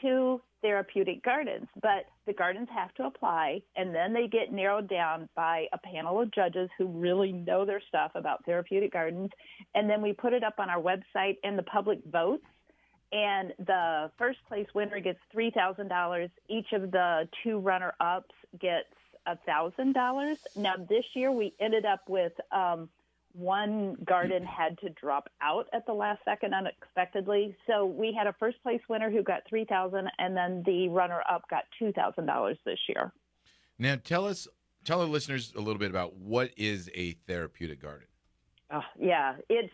to therapeutic gardens. But the gardens have to apply, and then they get narrowed down by a panel of judges who really know their stuff about therapeutic gardens, and then we put it up on our website, and the public votes. And the first place winner gets $3,000. Each of the two runner-ups gets $1,000. Now, this year we ended up with one garden had to drop out at the last second unexpectedly. So we had a first place winner who got $3,000, and then the runner-up got $2,000 this year. Now, tell our listeners a little bit about what is a therapeutic garden. Yeah, it's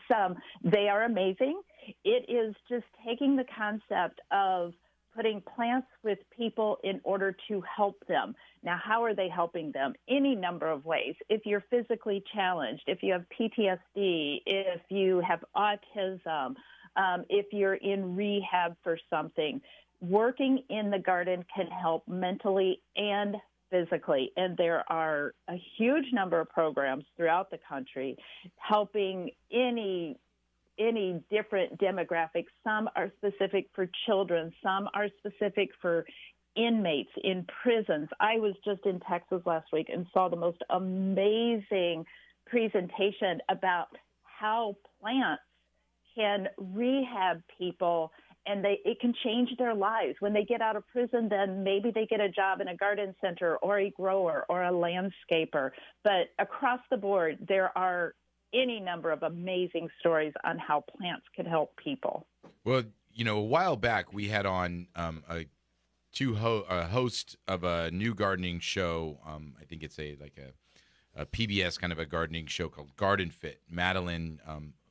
they are amazing. It is just taking the concept of putting plants with people in order to help them. Now, how are they helping them? Any number of ways. If you're physically challenged, if you have PTSD, if you have autism, if you're in rehab for something, working in the garden can help mentally and physically. And there are a huge number of programs throughout the country helping any different demographics. Some are specific for children. Some are specific for inmates in prisons. I was just in Texas last week and saw the most amazing presentation about how plants can rehab people, and it can change their lives. When they get out of prison, then maybe they get a job in a garden center or a grower or a landscaper. But across the board, there are any number of amazing stories on how plants can help people. Well, a while back we had on a host of a new gardening show. I think it's a PBS kind of a gardening show called Garden Fit. Madeline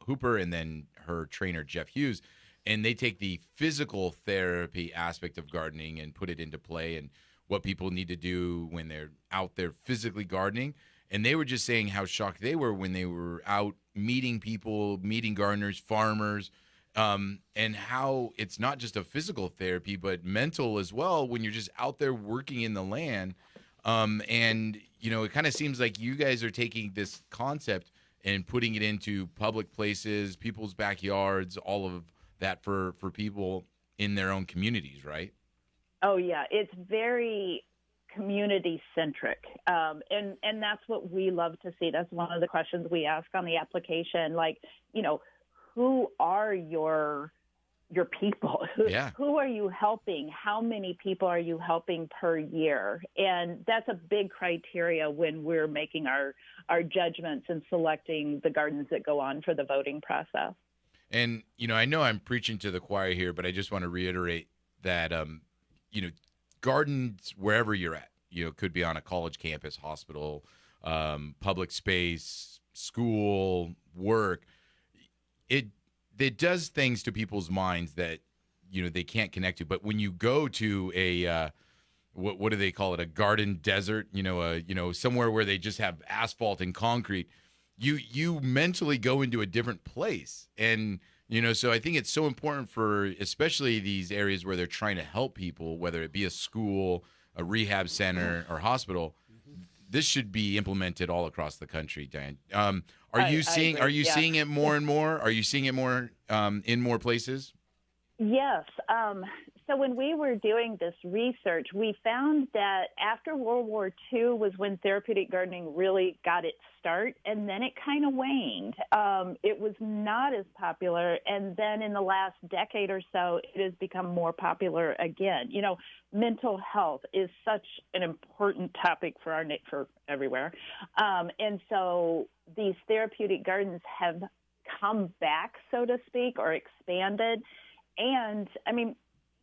Hooper and then her trainer Jeff Hughes, and they take the physical therapy aspect of gardening and put it into play and what people need to do when they're out there physically gardening. And they were just saying how shocked they were when they were out meeting people, meeting gardeners, farmers, and how it's not just a physical therapy, but mental as well when you're just out there working in the land. It kind of seems like you guys are taking this concept and putting it into public places, people's backyards, all of that for people in their own communities, right? Oh, yeah. It's very community-centric, and that's what we love to see. That's one of the questions we ask on the application, who are your people? Who are you helping? How many people are you helping per year? And that's a big criteria when we're making our judgments and selecting the gardens that go on for the voting process. And, I know I'm preaching to the choir here, but I just want to reiterate that, gardens wherever you're at, could be on a college campus, hospital, public space, school, work. It does things to people's minds that, they can't connect to. But when you go to a, what do they call it? A garden desert, somewhere where they just have asphalt and concrete, you mentally go into a different place. And, so I think it's so important for especially these areas where they're trying to help people, whether it be a school, a rehab center, or hospital. This should be implemented all across the country, Diane. Are you seeing it more and more? Are you seeing it more in more places? Yes. So when we were doing this research, we found that after World War II was when therapeutic gardening really got its start, and then it kind of waned. It was not as popular, and then in the last decade or so, it has become more popular again. Mental health is such an important topic for everywhere, and so these therapeutic gardens have come back, so to speak, or expanded. And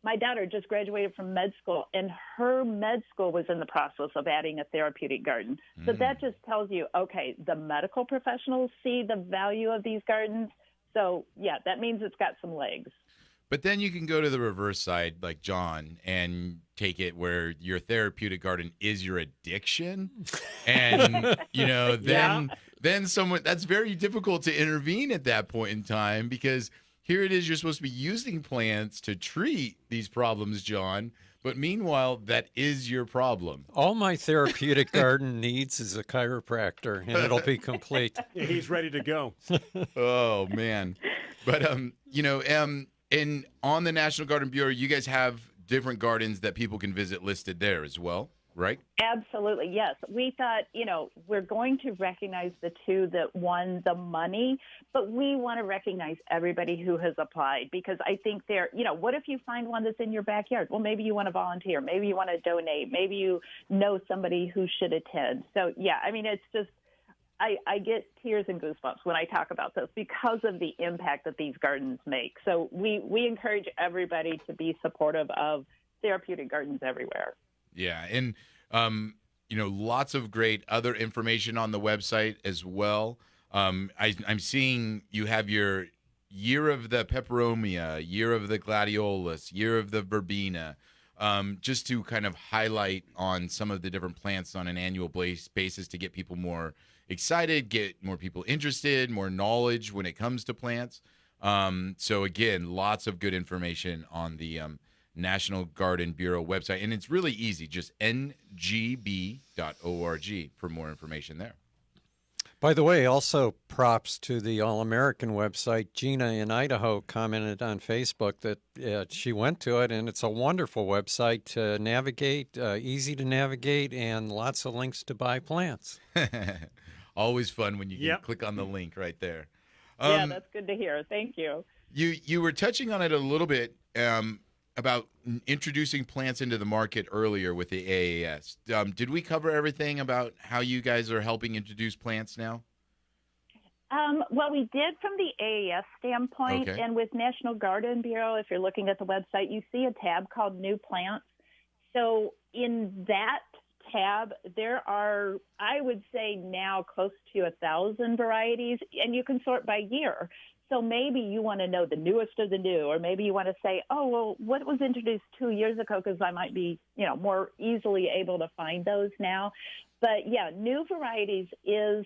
my daughter just graduated from med school, and her med school was in the process of adding a therapeutic garden. So that just tells you, okay, the medical professionals see the value of these gardens. So, yeah, that means it's got some legs. But then you can go to the reverse side, like John, and take it where your therapeutic garden is your addiction. And, then someone, that's very difficult to intervene at that point in time, because here it is, you're supposed to be using plants to treat these problems, John, but meanwhile, that is your problem. All my therapeutic garden needs is a chiropractor, and it'll be complete. Yeah, he's ready to go. Oh, man. But, and on the National Garden Bureau, you guys have different gardens that people can visit listed there as well, right? Absolutely, yes. We thought, we're going to recognize the two that won the money, but we want to recognize everybody who has applied, because I think what if you find one that's in your backyard? Well, maybe you want to volunteer. Maybe you want to donate. Maybe you know somebody who should attend. So, yeah, it's just, I get tears and goosebumps when I talk about this because of the impact that these gardens make. So we encourage everybody to be supportive of therapeutic gardens everywhere. Yeah, and lots of great other information on the website as well. I'm seeing you have your year of the peperomia, year of the gladiolus, year of the verbena, just to kind of highlight on some of the different plants on an annual basis to get people more excited, get more people interested, more knowledge when it comes to plants. So again, lots of good information on the National Garden Bureau website. And it's really easy, just ngb.org for more information there. By the way, also props to the All-American website. Gina in Idaho commented on Facebook that she went to it, and it's a wonderful website to navigate, easy to navigate, and lots of links to buy plants. Always fun when you can click on the link right there. Yeah, that's good to hear. Thank you. You were touching on it a little bit about introducing plants into the market earlier with the AAS. Did we cover everything about how you guys are helping introduce plants now? Well, we did from the AAS standpoint, Okay. And with National Garden Bureau, if you're looking at the website, you see a tab called New Plants. So in that tab, there are, I would say now, close to 1,000 varieties, and you can sort by year. So maybe you want to know the newest of the new, or maybe you want to say, oh, well, what was introduced 2 years ago, because I might be, more easily able to find those now. But, yeah, new varieties is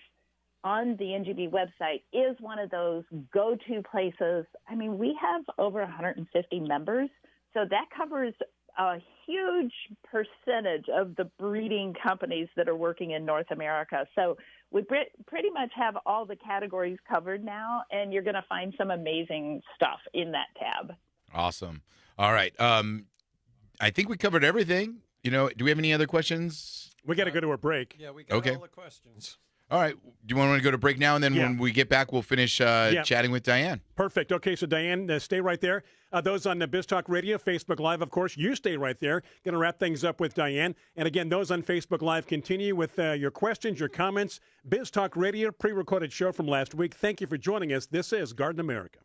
on the NGB website is one of those go-to places. We have over 150 members, so that covers a huge percentage of the breeding companies that are working in North America. So we pretty much have all the categories covered now, and you're going to find some amazing stuff in that tab. Awesome. All right. I think we covered everything. Do we have any other questions? We got to go to a break. Yeah, we got Okay. all the questions. All right. Do you want to go to break now, and then when we get back, we'll finish chatting with Diane? Perfect. Okay, so Diane, stay right there. Those on the BizTalk Radio, Facebook Live, of course, you stay right there. Going to wrap things up with Diane. And again, those on Facebook Live, continue with your questions, your comments. BizTalk Radio, pre-recorded show from last week. Thank you for joining us. This is Garden America.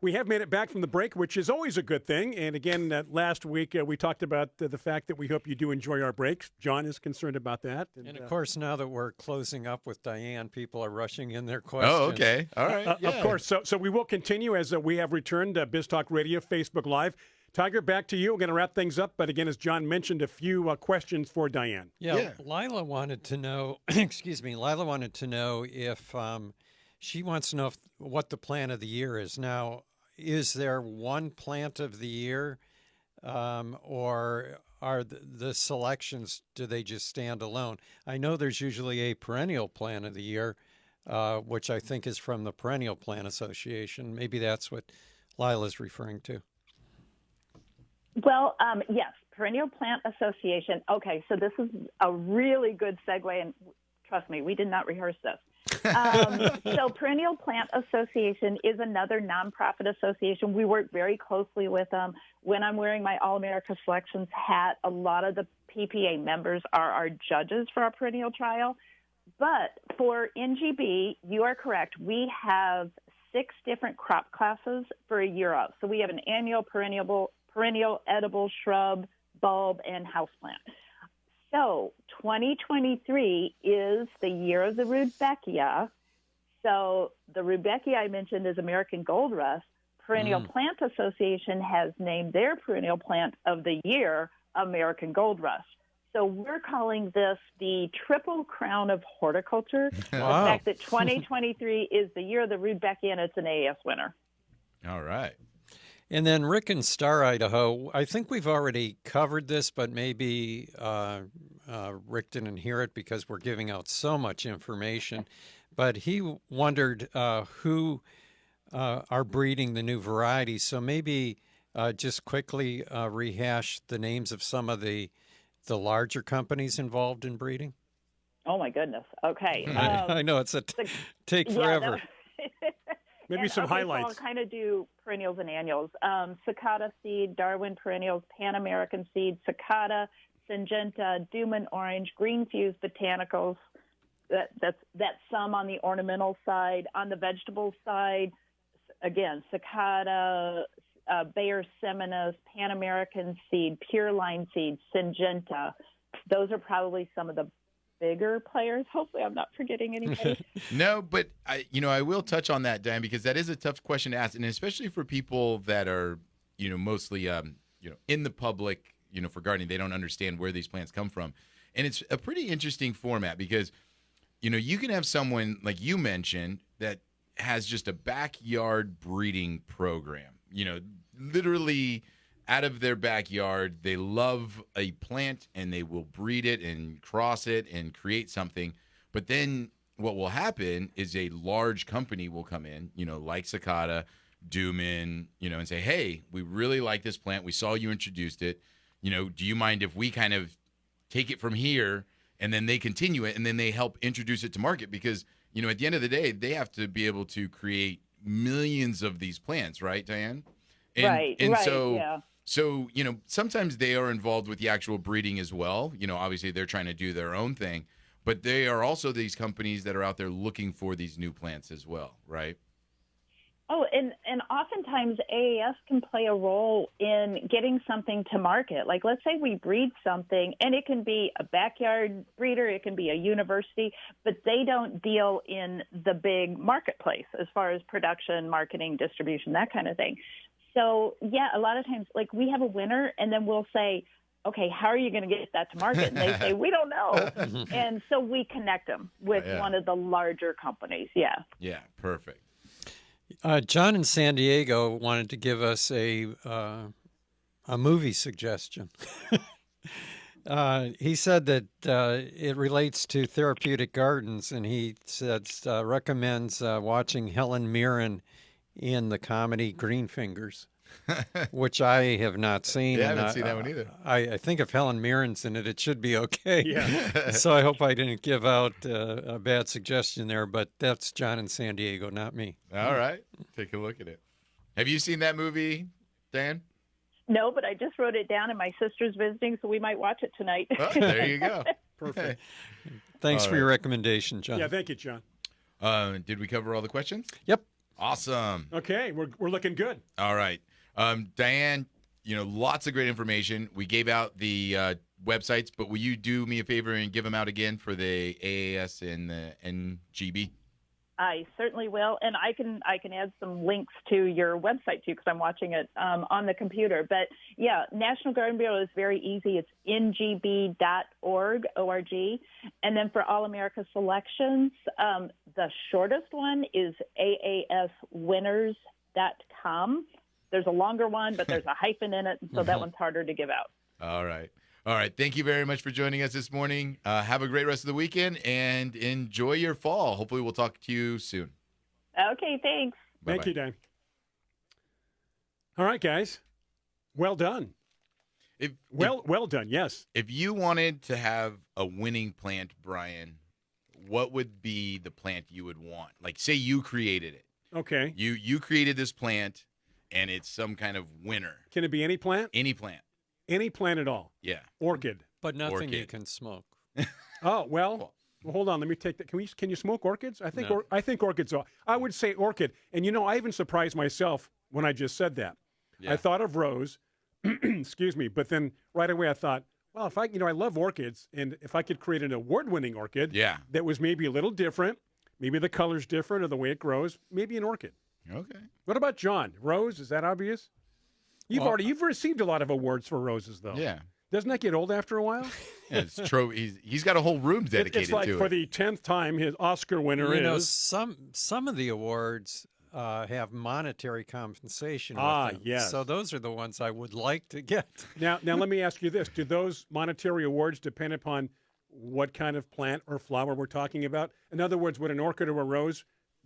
We have made it back from the break, which is always a good thing. And again, last week we talked about the fact that we hope you do enjoy our breaks. John is concerned about that. And of course, now that we're closing up with Diane, people are rushing in their questions. Oh, okay. All right. Yeah. Of course. So we will continue as we have returned Biz Talk Radio, Facebook Live. Tiger, back to you. We're going to wrap things up. But again, as John mentioned, a few questions for Diane. Yeah, Lila wanted to know, excuse me, Lila wanted to know if she wants to know what the plant of the year is. Now, is there one plant of the year, or are the selections, do they just stand alone? I know there's usually a perennial plant of the year, which I think is from the Perennial Plant Association. Maybe that's what Lila's referring to. Well, yes, Perennial Plant Association. Okay, so this is a really good segue, and trust me, we did not rehearse this. So Perennial Plant Association is another nonprofit association. We work very closely with them. When I'm wearing my All-America Selections hat, a lot of the PPA members are our judges for our perennial trial. But for NGB, you are correct. We have 6 different crop classes for a year of. So we have an annual, perennial, edible, shrub, bulb, and houseplant. So 2023 is the year of the Rudbeckia. So the Rudbeckia I mentioned is American Gold Rust. Perennial Plant Association has named their perennial plant of the year American Gold Rust. So we're calling this the Triple Crown of Horticulture. Wow. The fact that 2023 is the year of the Rudbeckia and it's an AAS winner. All right. And then Rick in Star, Idaho, I think we've already covered this, but maybe Rick didn't hear it because we're giving out so much information. But he wondered who are breeding the new varieties. So maybe just quickly rehash the names of some of the larger companies involved in breeding. Oh, my goodness. Okay. I know it's take forever. Maybe some highlights. So I'll kind of do perennials and annuals. Cicada Seed, Darwin Perennials, Pan American Seed, Cicada, Syngenta, Duman Orange, Green Fuse Botanicals. That's some on the ornamental side. On the vegetable side, again, Cicada, Bayer Seminis, Pan American Seed, Pure Line Seed, Syngenta. Those are probably some of the bigger players. Hopefully I'm not forgetting anybody. No, but I will touch on that, Diane, because that is a tough question to ask, and especially for people that are, mostly, in the public, for gardening, they don't understand where these plants come from. And it's a pretty interesting format because, you can have someone like you mentioned that has just a backyard breeding program, literally out of their backyard. They love a plant and they will breed it and cross it and create something. But then what will happen is a large company will come in, like Cicada, Duman, and say, hey, we really like this plant. We saw you introduced it. Do you mind if we kind of take it from here and then they continue it and then they help introduce it to market? Because, at the end of the day, they have to be able to create millions of these plants, right, Diane? Right. So, yeah. So, sometimes they are involved with the actual breeding as well. Obviously they're trying to do their own thing, but they are also these companies that are out there looking for these new plants as well, right? Oh, and oftentimes AAS can play a role in getting something to market. Like, let's say we breed something, and it can be a backyard breeder, it can be a university, but they don't deal in the big marketplace as far as production, marketing, distribution, that kind of thing. So, yeah, a lot of times, like, we have a winner, and then we'll say, okay, how are you going to get that to market? And they say, we don't know. And so we connect them with one of the larger companies. Yeah. Yeah, perfect. John in San Diego wanted to give us a movie suggestion. He said that it relates to therapeutic gardens, and he says recommends watching Helen Mirren in the comedy Green Fingers, which I have not seen. Yeah, I haven't seen that one either. I think if Helen Mirren's in it, it should be okay. Yeah. So I hope I didn't give out a bad suggestion there, but that's John in San Diego, not me. All right. Take a look at it. Have you seen that movie, Dan? No, but I just wrote it down, and my sister's visiting, so we might watch it tonight. Oh, there you go. Perfect. Thanks for your recommendation, John. Yeah, thank you, John. Did we cover all the questions? Yep. Awesome. Okay, we're looking good. All right. Diane, lots of great information. We gave out the websites, but will you do me a favor and give them out again for the AAS and the NGB? I certainly will, and I can add some links to your website too because I'm watching it on the computer. But yeah, National Garden Bureau is very easy. It's ngb.org, O-R-G. And then for All America Selections, the shortest one is aaswinners.com. There's a longer one, but there's a hyphen in it, so that one's harder to give out. All right. All right. Thank you very much for joining us this morning. Have a great rest of the weekend and enjoy your fall. Hopefully we'll talk to you soon. Okay, thanks. Bye-bye. Thank you, Dan. All right, guys. Well done. Well done, yes. If you wanted to have a winning plant, Brian, what would be the plant you would want? Like, say you created it. Okay. You created this plant, and it's some kind of winner. Can it be any plant? Any plant. Any plant at all? Yeah. Orchid. But nothing you Orchid. can smoke. Oh, well, hold on. Let me take that. Can you smoke orchids? I think No. I think orchids are. I would say orchid. And I even surprised myself when I just said that. Yeah. I thought of rose, excuse me, but then right away I thought, well, if I love orchids, and if I could create an award-winning orchid Yeah. that was maybe a little different, maybe the color's different or the way it grows, maybe an orchid. Okay. What about John? Rose, is that obvious? You've received a lot of awards for roses, though. Yeah. Doesn't that get old after a while? Yeah, it's true. He's got a whole room dedicated It's like to for it. the 10th time his Oscar winner is. Some of the awards have monetary compensation with them. Yes. So those are the ones I would like to get. Now let me ask you this. Do those monetary awards depend upon what kind of plant or flower we're talking about? In other words, would an orchid or a rose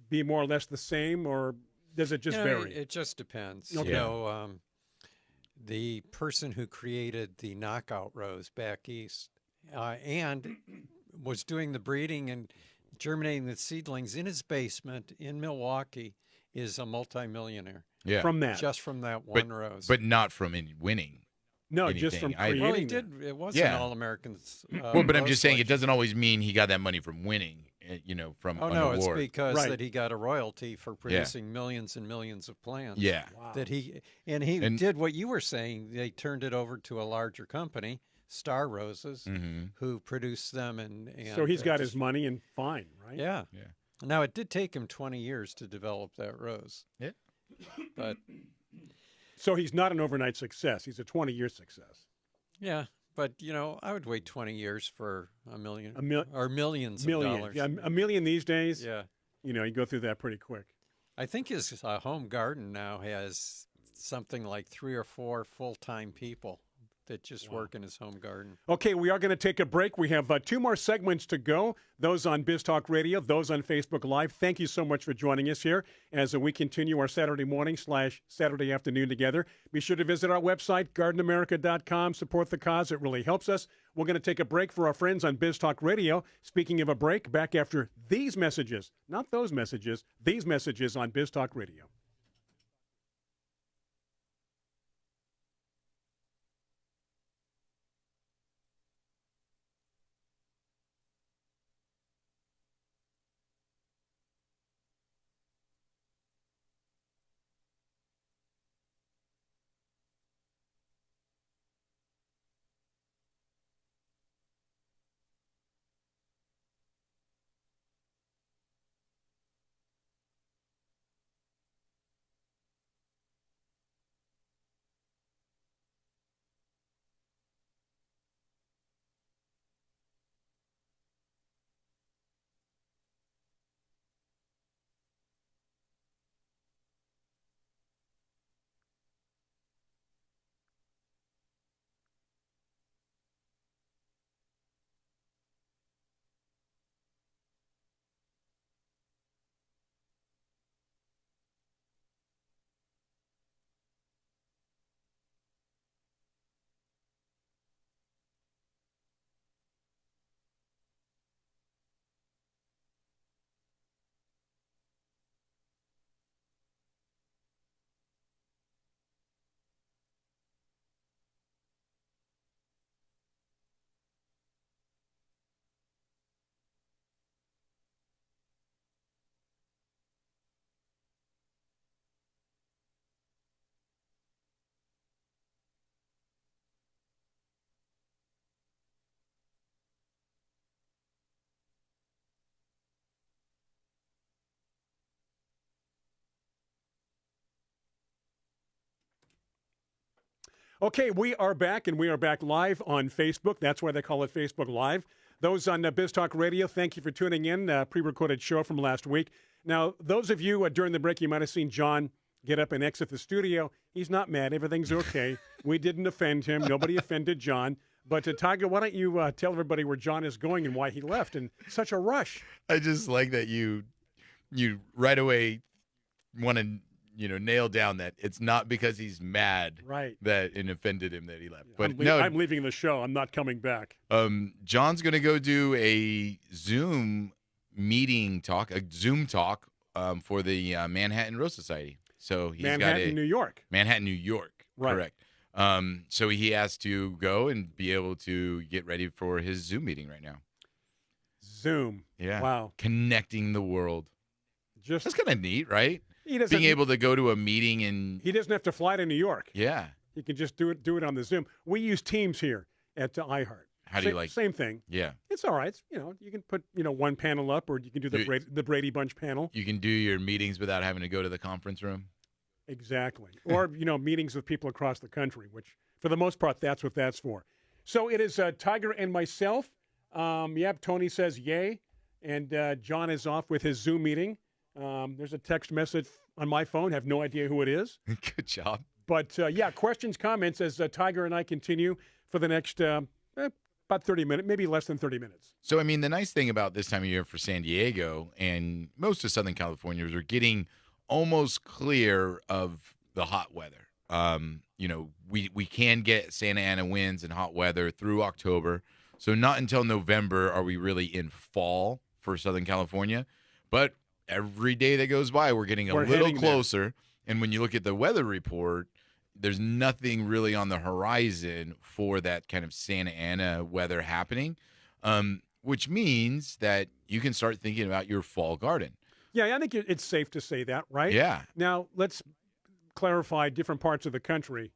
be more or less the same, or does it just vary? It just depends. Okay. The person who created the knockout rose back east and was doing the breeding and germinating the seedlings in his basement in Milwaukee is a multimillionaire Yeah. From that. just from that one rose. But not from winning. No, just from anything. creating well, he them. did. It was Yeah. an All-American. Well, but I'm rose just saying it selection. doesn't always mean he got that money from winning, from Oh an no, it's award. because Right. that he got a royalty for producing millions and millions of plants. Yeah. Wow. That he did what you were saying. They turned it over to a larger company, Star Roses, Mm-hmm. who produced them, and So he's got his just- money and fine, right? Yeah. Yeah. Now it did take him 20 years to develop that rose. Yeah. But So he's not an overnight success. He's a 20-year success. yeah, but I would wait 20 years for a million A or millions of million. dollars. Yeah, a million these days. Yeah. You go through that pretty quick. I think his home garden now has something like 3 or 4 full-time people that just work in his home garden. Okay, we are going to take a break. We have 2 more segments to go. Those on Biz Talk Radio, those on Facebook Live. Thank you so much for joining us here as we continue our Saturday morning / Saturday afternoon together. Be sure to visit our website, gardenamerica.com. Support the cause. It really helps us. We're going to take a break for our friends on Biz Talk Radio. Speaking of a break, back after these messages, not those messages, these messages on Biz Talk Radio. Okay, we are back, and we are back live on Facebook. That's why they call it Facebook Live. Those on Biz Talk Radio, thank you for tuning in. Pre-recorded show from last week. Now, those of you during the break, you might have seen John get up and exit the studio. He's not mad. Everything's okay. We didn't offend him. Nobody offended John. But Tiger, why don't you tell everybody where John is going and why he left in such a rush? I just like that you right away want to nail down that it's not because he's mad that it offended him that he left. But I'm leaving the show. I'm not coming back. John's going to go do a Zoom talk for the Manhattan Rose Society. So he's Manhattan, New York. Manhattan, New York. Right. Correct. So he has to go and be able to get ready for his Zoom meeting right now. Zoom. Yeah. Wow. Connecting the world. That's kind of neat, right? Being able to go to a meeting and he doesn't have to fly to New York. Yeah. He can just do it on the Zoom. We use Teams here at iHeart. How do you like? Same thing. Yeah. It's all right. It's, you can put one panel up, or you can do the Brady Bunch panel. You can do your meetings without having to go to the conference room. Exactly. Or meetings with people across the country, which for the most part that's what that's for. So it is Tiger and myself. Tony says yay, and John is off with his Zoom meeting. There's a text message on my phone. Have no idea who it is. Good job. But questions, comments as Tiger and I continue for the next about 30 minutes, maybe less than 30 minutes. So, I mean, the nice thing about this time of year for San Diego and most of Southern California is we're getting almost clear of the hot weather. We can get Santa Ana winds and hot weather through October. So not until November are we really in fall for Southern California. But every day that goes by, we're getting a little closer. There. And when you look at the weather report, there's nothing really on the horizon for that kind of Santa Ana weather happening, which means that you can start thinking about your fall garden. Yeah, I think it's safe to say that, right? Yeah. Now, let's clarify different parts of the country.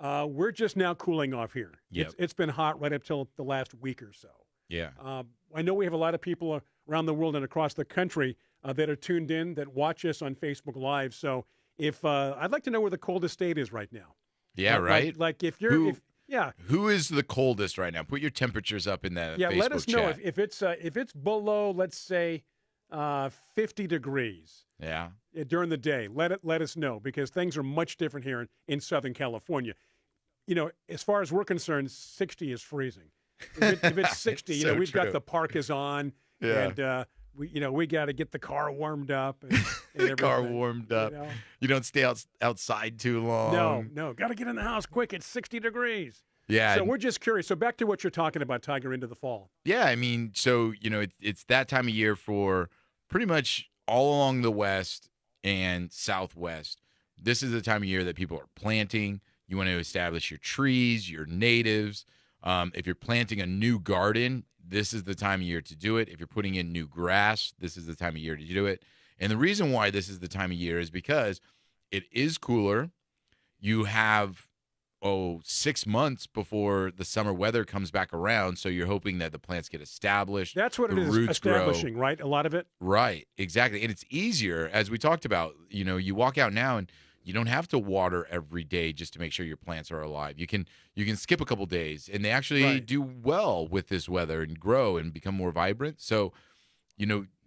We're just now cooling off here. Yep. It's been hot right up till the last week or so. Yeah. I know we have a lot of people around the world and across the country that are tuned in, that watch us on Facebook Live. So if I'd like to know where the coldest state is right now. Yeah, right. Like if you're, who is the coldest right now? Put your temperatures up in the Facebook let us know chat. if it's below, let's say, 50 degrees. Yeah. During the day, let us know, because things are much different here in Southern California. As far as we're concerned, 60 is freezing. If it's 60, so we've true. got the park is on, and we got to get the car warmed up. And the car warmed up. You don't stay outside too long. No, got to get in the house quick. It's 60 degrees. Yeah. So we're just curious. So back to what you're talking about, Tiger, into the fall. Yeah, I mean, so it's that time of year for pretty much all along the West and Southwest. This is the time of year that people are planting. You want to establish your trees, your natives. If you're planting a new garden, this is the time of year to do it. If you're putting in new grass, this is the time of year to do it. And the reason why this is the time of year is because it is cooler. You have 6 months before the summer weather comes back around, so you're hoping that the plants get established. That's what the it is, roots establishing, grow. right? A lot of it? Right, exactly. And it's easier, as we talked about. You walk out now and you don't have to water every day just to make sure your plants are alive. You can skip a couple days, and they actually do well with this weather and grow and become more vibrant. So,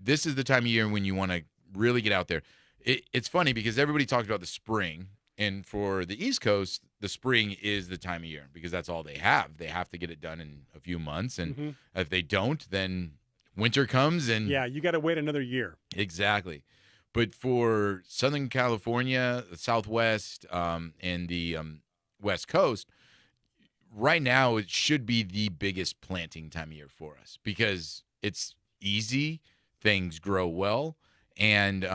this is the time of year when you want to really get out there. It's funny because everybody talks about the spring, and for the East Coast, the spring is the time of year because that's all they have. They have to get it done in a few months, and if they don't, then winter comes and you got to wait another year. Exactly. But for Southern California, the Southwest, and the West Coast, right now it should be the biggest planting time of year for us because it's easy, things grow well, and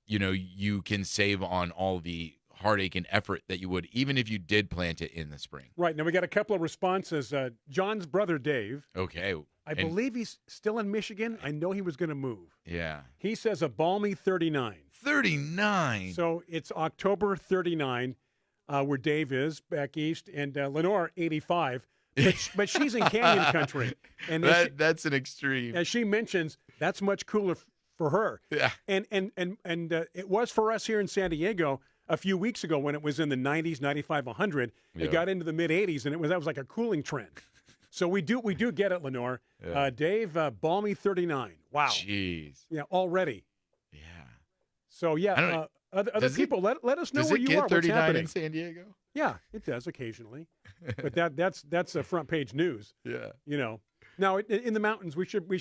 you can save on all the heartache and effort that you would even if you did plant it in the spring. Right. Now we got a couple of responses. John's brother Dave. Okay. I believe he's still in Michigan. I know he was going to move. Yeah. He says a balmy 39. 39. So it's October 39 where Dave is back east, and Lenore 85. But she's in canyon country. And that's an extreme. As she mentions, that's much cooler for her. Yeah. And it was for us here in San Diego. a few weeks ago when it was in the 90s, 95, 100. Yeah. It got into the mid 80s, and that was like a cooling trend. So we do get it, Lenore. Yeah. Dave, balmy 39. Wow. Jeez. Yeah, already. Yeah. So I yeah, don't- other does it- people, let us know Does where it you get are. What's 39 happening? in San Diego? Yeah, it does occasionally, but that's a front page news. Yeah. You know, now in the mountains, we should we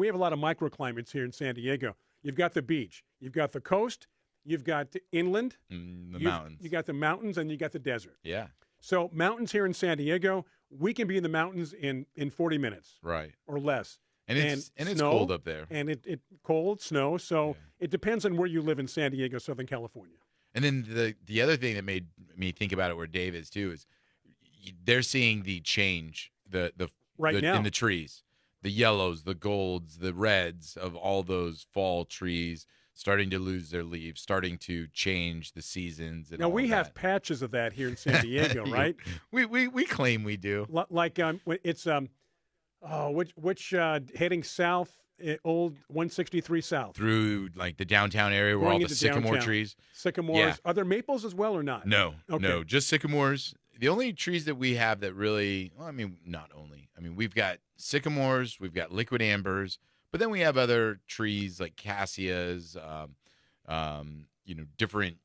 have a lot of microclimates here in San Diego. You've got the beach, you've got the coast, you've got the inland, The mountains. you got the mountains, and you got the desert. Yeah. So mountains here in San Diego, we can be in the mountains in 40 minutes Right. or less. And it's snow, cold up there. and it cold snow. So Yeah. it depends on where you live in San Diego, Southern California. And then the other thing that made me think about it, where Dave is too, is they're seeing the change Right now. in the trees, the yellows, the golds, the reds of all those fall trees starting to lose their leaves, starting to change the seasons. And Now all we of have that. patches of that here in San Diego, right? We claim we do. Like it's which heading south, old 163 south, Through like the downtown area where Going all the into sycamore downtown. trees. sycamores. Yeah. Are there maples as well or not? No, Okay. no, just sycamores. The only trees that we have that really, well, I mean, not only. I mean, we've got sycamores, we've got liquid ambers, but then we have other trees like cassias, different,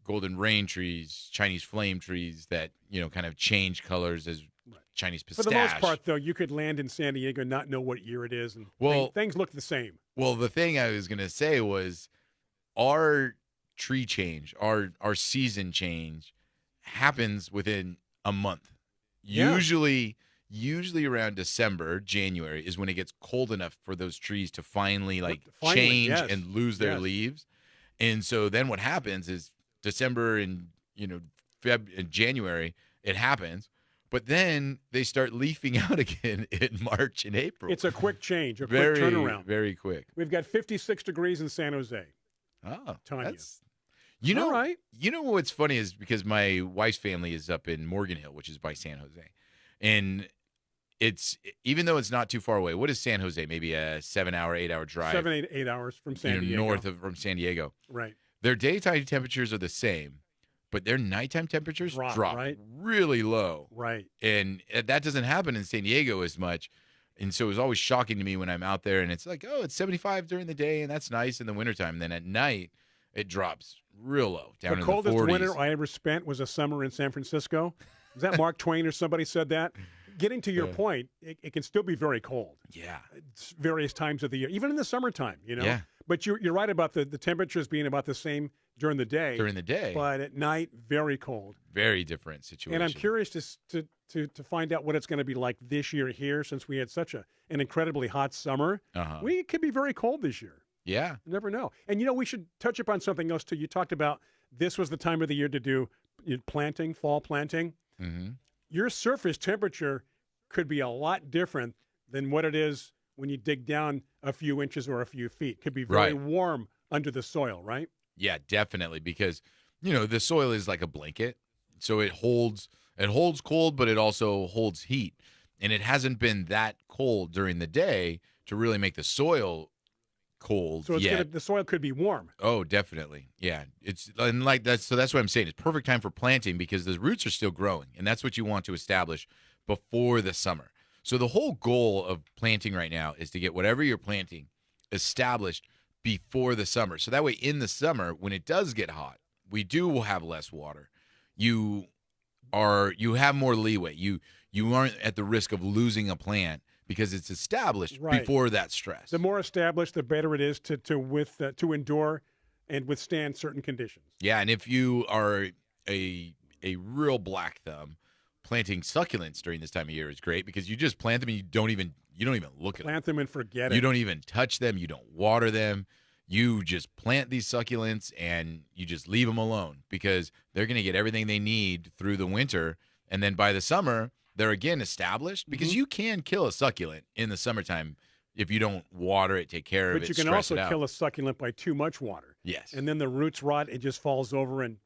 golden rain trees, Chinese flame trees that, kind of change colors as Chinese For pistache. the most part, though, you could land in San Diego and not know what year it is, and Well- things look the same. Well, the thing I was going to say was our tree change, our season change happens within a month. Yeah. Usually around December, January is when it gets cold enough for those trees to finally Finally, change yes. and lose their Yes. leaves. And so then what happens is December and, and January, it happens. But then they start leafing out again in March and April. It's a quick change, a very, quick turnaround. very quick. We've got 56 degrees in San Jose. Oh, Telling you. that's you know, All right. You know what's funny is because my wife's family is up in Morgan Hill, which is by San Jose, and it's even though it's not too far away. What is San Jose? Maybe a 7-hour, 8-hour drive, 8 hours from San Diego. north from San Diego. Right. Their daytime temperatures are the same, but their nighttime temperatures Drop, right? really low. Right. And that doesn't happen in San Diego as much. And so it was always shocking to me when I'm out there and it's like, oh, it's 75 during the day and that's nice in the wintertime. And then at night, it drops real low, down The in coldest the 40s. winter I ever spent was a summer in San Francisco. Is that Mark Twain or somebody said that? Getting to your point, it can still be very cold. Yeah. It's various times of the year, even in the summertime, Yeah. But you're right about the temperatures being about the same during the day. During the day, But at night, very cold. very different situation. And I'm curious to find out what it's going to be like this year here, since we had such an incredibly hot summer. Uh-huh. We could be very cold this year. Yeah. You never know. And, we should touch upon something else, too. You talked about this was the time of the year to do planting, fall planting. Mm-hmm. Your surface temperature could be a lot different than what it is when you dig down a few inches or a few feet. Could be very Right. warm under the soil, right? Yeah, definitely. Because, the soil is like a blanket. So it holds cold, but it also holds heat. And it hasn't been that cold during the day to really make the soil cold So yet. the soil could be warm. Oh, definitely. Yeah. And like that's so that's what I'm saying. It's perfect time for planting because the roots are still growing. And that's what you want to establish before the summer. So the whole goal of planting right now is to get whatever you're planting established before the summer. So that way in the summer, when it does get hot, will have less water. You have more leeway. You aren't at the risk of losing a plant because it's established Right. before that stress. The more established, the better it is to endure and withstand certain conditions. Yeah, and if you are a real black thumb, planting succulents during this time of year is great because you just plant them and you don't even look at them. Plant them and forget it. You don't even touch them. You don't water them. You just plant these succulents and you just leave them alone because they're going to get everything they need through the winter. And then by the summer, they're again established because you can kill a succulent in the summertime if you don't water it, take care of it, But you can stress also it out. kill a succulent by too much water. Yes. And then the roots rot. It just falls over, and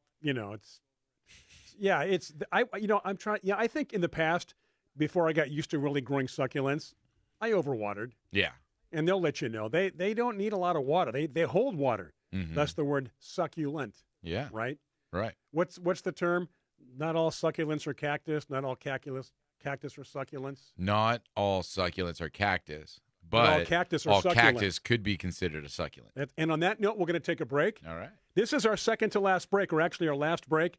I think in the past, before I got used to really growing succulents, I overwatered. Yeah. And they'll let you know they don't need a lot of water. They hold water. Mhm. That's the word succulent, Yeah. right? Right. What's the term? Not all succulents are cactus. Not all cactus are succulents. Not all succulents are cactus, Not all but cactus are all succulent. cactus could be considered a succulent. And on that note, we're going to take a break. All right. This is our second to last break, or actually our last break.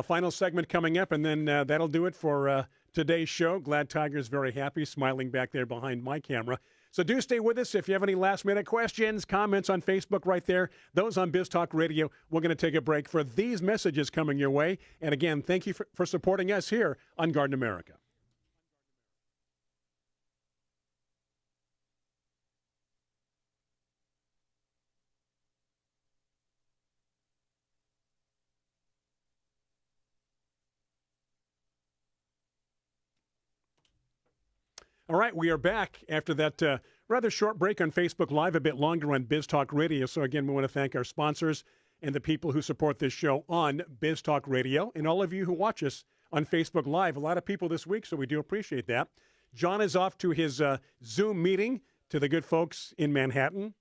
Final segment coming up, and then that'll do it for today's show. Glad Tiger's very happy, smiling back there behind my camera. So do stay with us. If you have any last-minute questions, comments on Facebook right there, those on Biz Talk Radio, we're going to take a break for these messages coming your way. And again, thank you for supporting us here on Garden America. All right, we are back after that rather short break on Facebook Live, a bit longer on Biz Talk Radio. So again, we want to thank our sponsors and the people who support this show on Biz Talk Radio, and all of you who watch us on Facebook Live. A lot of people this week, so we do appreciate that. John is off to his Zoom meeting to the good folks in Manhattan,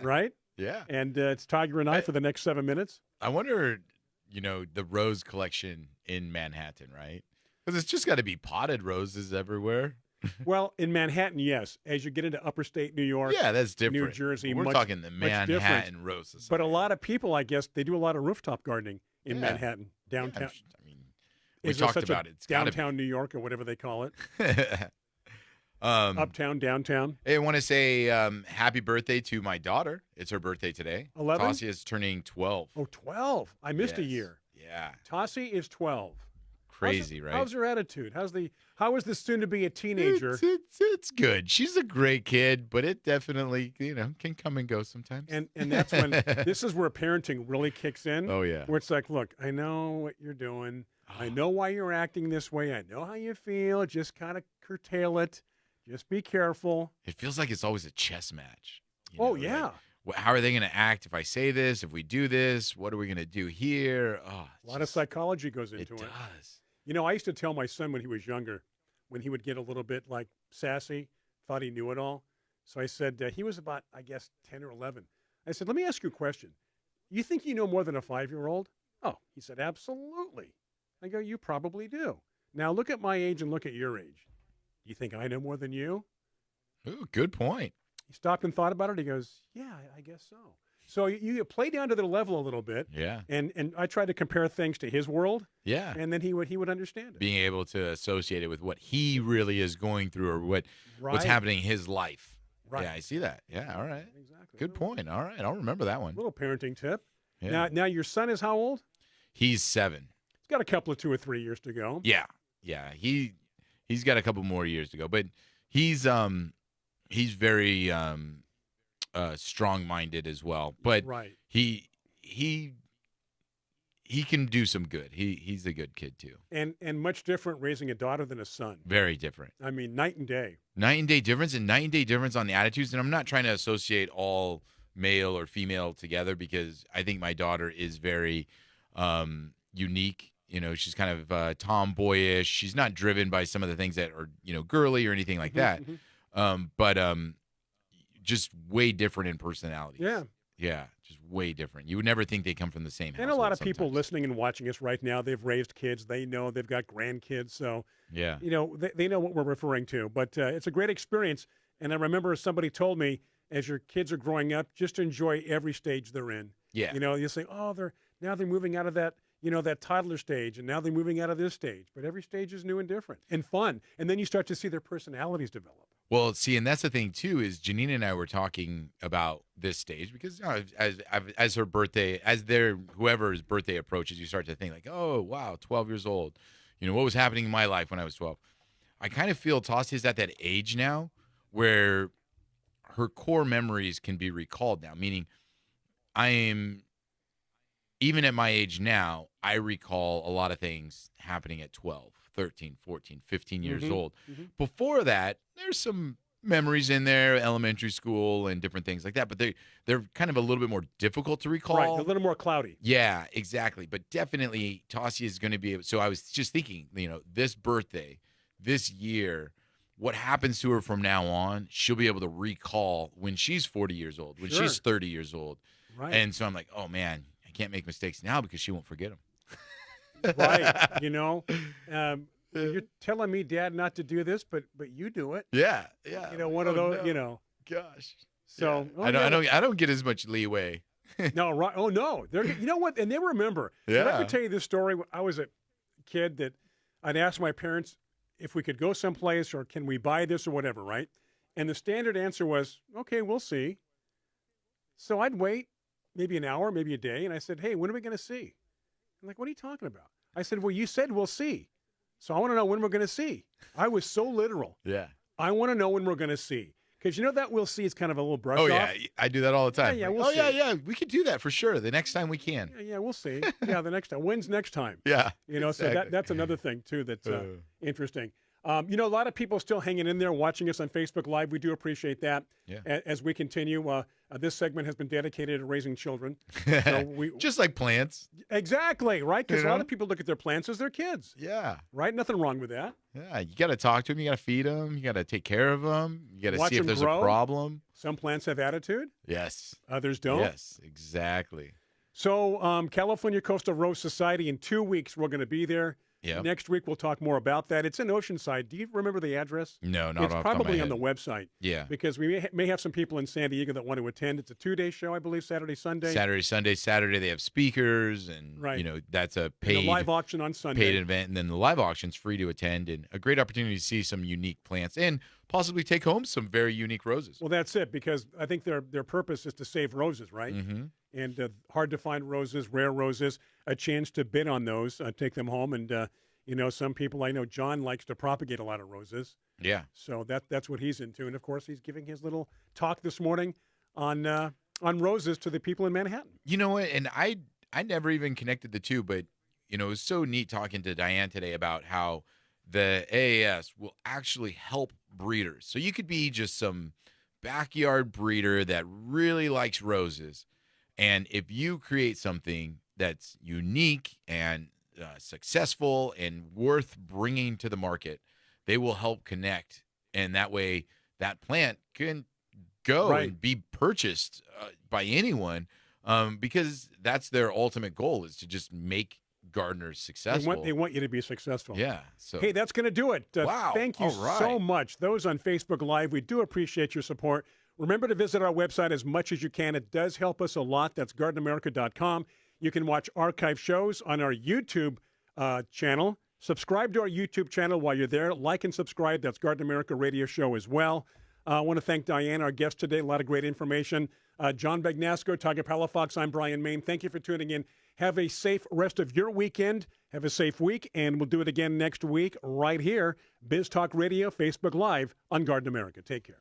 right? Yeah. And it's Tiger and I for the next 7 minutes. I wonder, the rose collection in Manhattan, right? Because it's just got to be potted roses everywhere. Well, in Manhattan, yes. As you get into upper state New York, Yeah, that's different. New Jersey, We're much- talking the much different. Manhattan roses. But a lot of people, I guess, they do a lot of rooftop gardening in Yeah. Manhattan, downtown. I mean, we Is there talked such a about it. It's gotta downtown New York or whatever they call it. be. Uptown, downtown. Hey, I want to say happy birthday to my daughter. It's her birthday today. 11? Tasia is turning 12. Oh, 12. I missed a Yes. year. Yeah. Tassie is 12. Crazy, right? How's her attitude? How is this soon to be a teenager? It's good. She's a great kid, but it definitely, can come and go sometimes. And that's when this is where parenting really kicks in. Oh, yeah. Where it's like, look, I know what you're doing. I know why you're acting this way. I know how you feel. Just kind of curtail it. Just be careful. It feels like it's always a chess match. Oh, like, yeah. how are they going to act if I say this? If we do this, what are we going to do here? Oh, A lot of psychology goes into it it. does. I used to tell my son when he was younger, when he would get a little bit like sassy, thought he knew it all. So I said, he was about, I guess, 10 or 11. I said, let me ask you a question. You think you know more than a 5-year-old? Oh, he said, absolutely. I go, you probably do. Now look at my age and look at your age. Do you think I know more than you? Ooh, good point. He stopped and thought about it. He goes, yeah, I guess so. So you play down to their level a little bit. Yeah. And I tried to compare things to his world. Yeah. And then he would understand it. Being able to associate it with what he really is going through or what's happening in his life. Right. Yeah, I see that. Yeah, all right. Exactly. Good point. All right, I'll remember that one. Little parenting tip. Yeah. Now your son is how old? He's 7. He's got a couple of 2 or 3 years to go. Yeah. Yeah. He's got a couple more years to go, but he's very strong-minded as well. But Right. he can do some good. He's a good kid too. And much different raising a daughter than a son. Very different. I mean, night and day. Night and day difference, and night and day difference on the attitudes. And I'm not trying to associate all male or female together because I think my daughter is very unique. She's kind of tomboyish. She's not driven by some of the things that are, girly or anything like that. But just way different in personality. Yeah. Yeah, just way different. You would never think they come from the same house. And a lot of people listening and watching us right now, they've raised kids. They know they've got grandkids. So, yeah, they know what we're referring to. But it's a great experience. And I remember somebody told me, as your kids are growing up, just enjoy every stage they're in. Yeah. You say, oh, they're moving out of that, that toddler stage, and now they're moving out of this stage. But every stage is new and different and fun. And then you start to see their personalities develop. Well, see, and that's the thing too is Janine and I were talking about this stage because as her birthday, whoever's birthday approaches, you start to think like, oh wow, 12 years old. What was happening in my life when I was 12? I kind of feel Tassia is at that age now where her core memories can be recalled now. Meaning, even at my age now, I recall a lot of things happening at 12. 13, 14, 15 years old. Before that, there's some memories in there, elementary school and different things like that, but they're kind of a little bit more difficult to recall. Right, a little more cloudy. Yeah, exactly. But definitely Tassia is going to be able, so I was just thinking, this birthday, this year, what happens to her from now on, she'll be able to recall when she's 40 years old, when she's 30 years old. Right. And so I'm like, oh man, I can't make mistakes now because she won't forget them. Right. You're telling me, Dad, not to do this, but you do it. Yeah. One of those. No. Gosh. So Yeah. I don't get as much leeway. No, right? Oh no, you know what? And they remember. Yeah. Did I ever tell you this story? When I was a kid that I'd ask my parents if we could go someplace or can we buy this or whatever, right? And the standard answer was, okay, we'll see. So I'd wait maybe an hour, maybe a day, and I said, hey, when are we going to see? I'm like, what are you talking about? I said, well, you said we'll see. So I want to know when we're going to see. I was so literal. Yeah. I want to know when we're going to see. Because that we'll see is kind of a little brush Oh, off. yeah. I do that all the time. Yeah, Like, we'll see. yeah. We could do that for sure. The next time we can. Yeah, we'll see. Yeah, the next time. When's next time? Yeah. So exactly. that's another thing, too, that's interesting. A lot of people still hanging in there watching us on Facebook Live. We do appreciate that. Yeah. As we continue, this segment has been dedicated to raising children. So Just like plants. Exactly, right? Because a lot of people look at their plants as their kids. Yeah. Right? Nothing wrong with that. Yeah. You got to talk to them. You got to feed them. You got to take care of them. You got to Watch see if them there's grow. a problem. Some plants have attitude. Yes. Others don't. Yes, exactly. So California Coastal Rose Society, in 2 weeks, we're going to be there. Yeah. Next week, we'll talk more about that. It's in Oceanside. Do you remember the address? No, not It's off the top of my probably on head. the website. Yeah. Because we may have some people in San Diego that want to attend. It's a 2-day show, I believe, Saturday, Sunday. Saturday they have speakers, and Right. That's a And paid a live auction on Sunday. paid event, and then the live auction's free to attend, and a great opportunity to see some unique plants and possibly take home some very unique roses. Well, that's it, because I think their purpose is to save roses, right? Mm-hmm. And hard to find roses, rare roses, a chance to bid on those, take them home. And, some people, I know John likes to propagate a lot of roses. Yeah. So that's what he's into. And, of course, he's giving his little talk this morning on roses to the people in Manhattan. You know what? And I never even connected the two, but it was so neat talking to Diane today about how the AAS will actually help breeders. So you could be just some backyard breeder that really likes roses, and if you create something that's unique and successful and worth bringing to the market, they will help connect, and that way that plant can go Right. and be purchased by anyone, because that's their ultimate goal, is to just make gardeners successful. They want you to be successful. Yeah. So Hey, that's going to do it. Wow. Thank you All right. so much. Those on Facebook Live, we do appreciate your support. Remember to visit our website as much as you can. It does help us a lot. That's gardenamerica.com. You can watch archive shows on our YouTube channel. Subscribe to our YouTube channel while you're there. Like and subscribe. That's Garden America Radio Show as well. I want to thank Diane, our guest today. A lot of great information. John Bagnasco, Tiger Palafox, I'm Brian Main. Thank you for tuning in. Have a safe rest of your weekend. Have a safe week, and we'll do it again next week right here. Biz Talk Radio, Facebook Live on Garden America. Take care.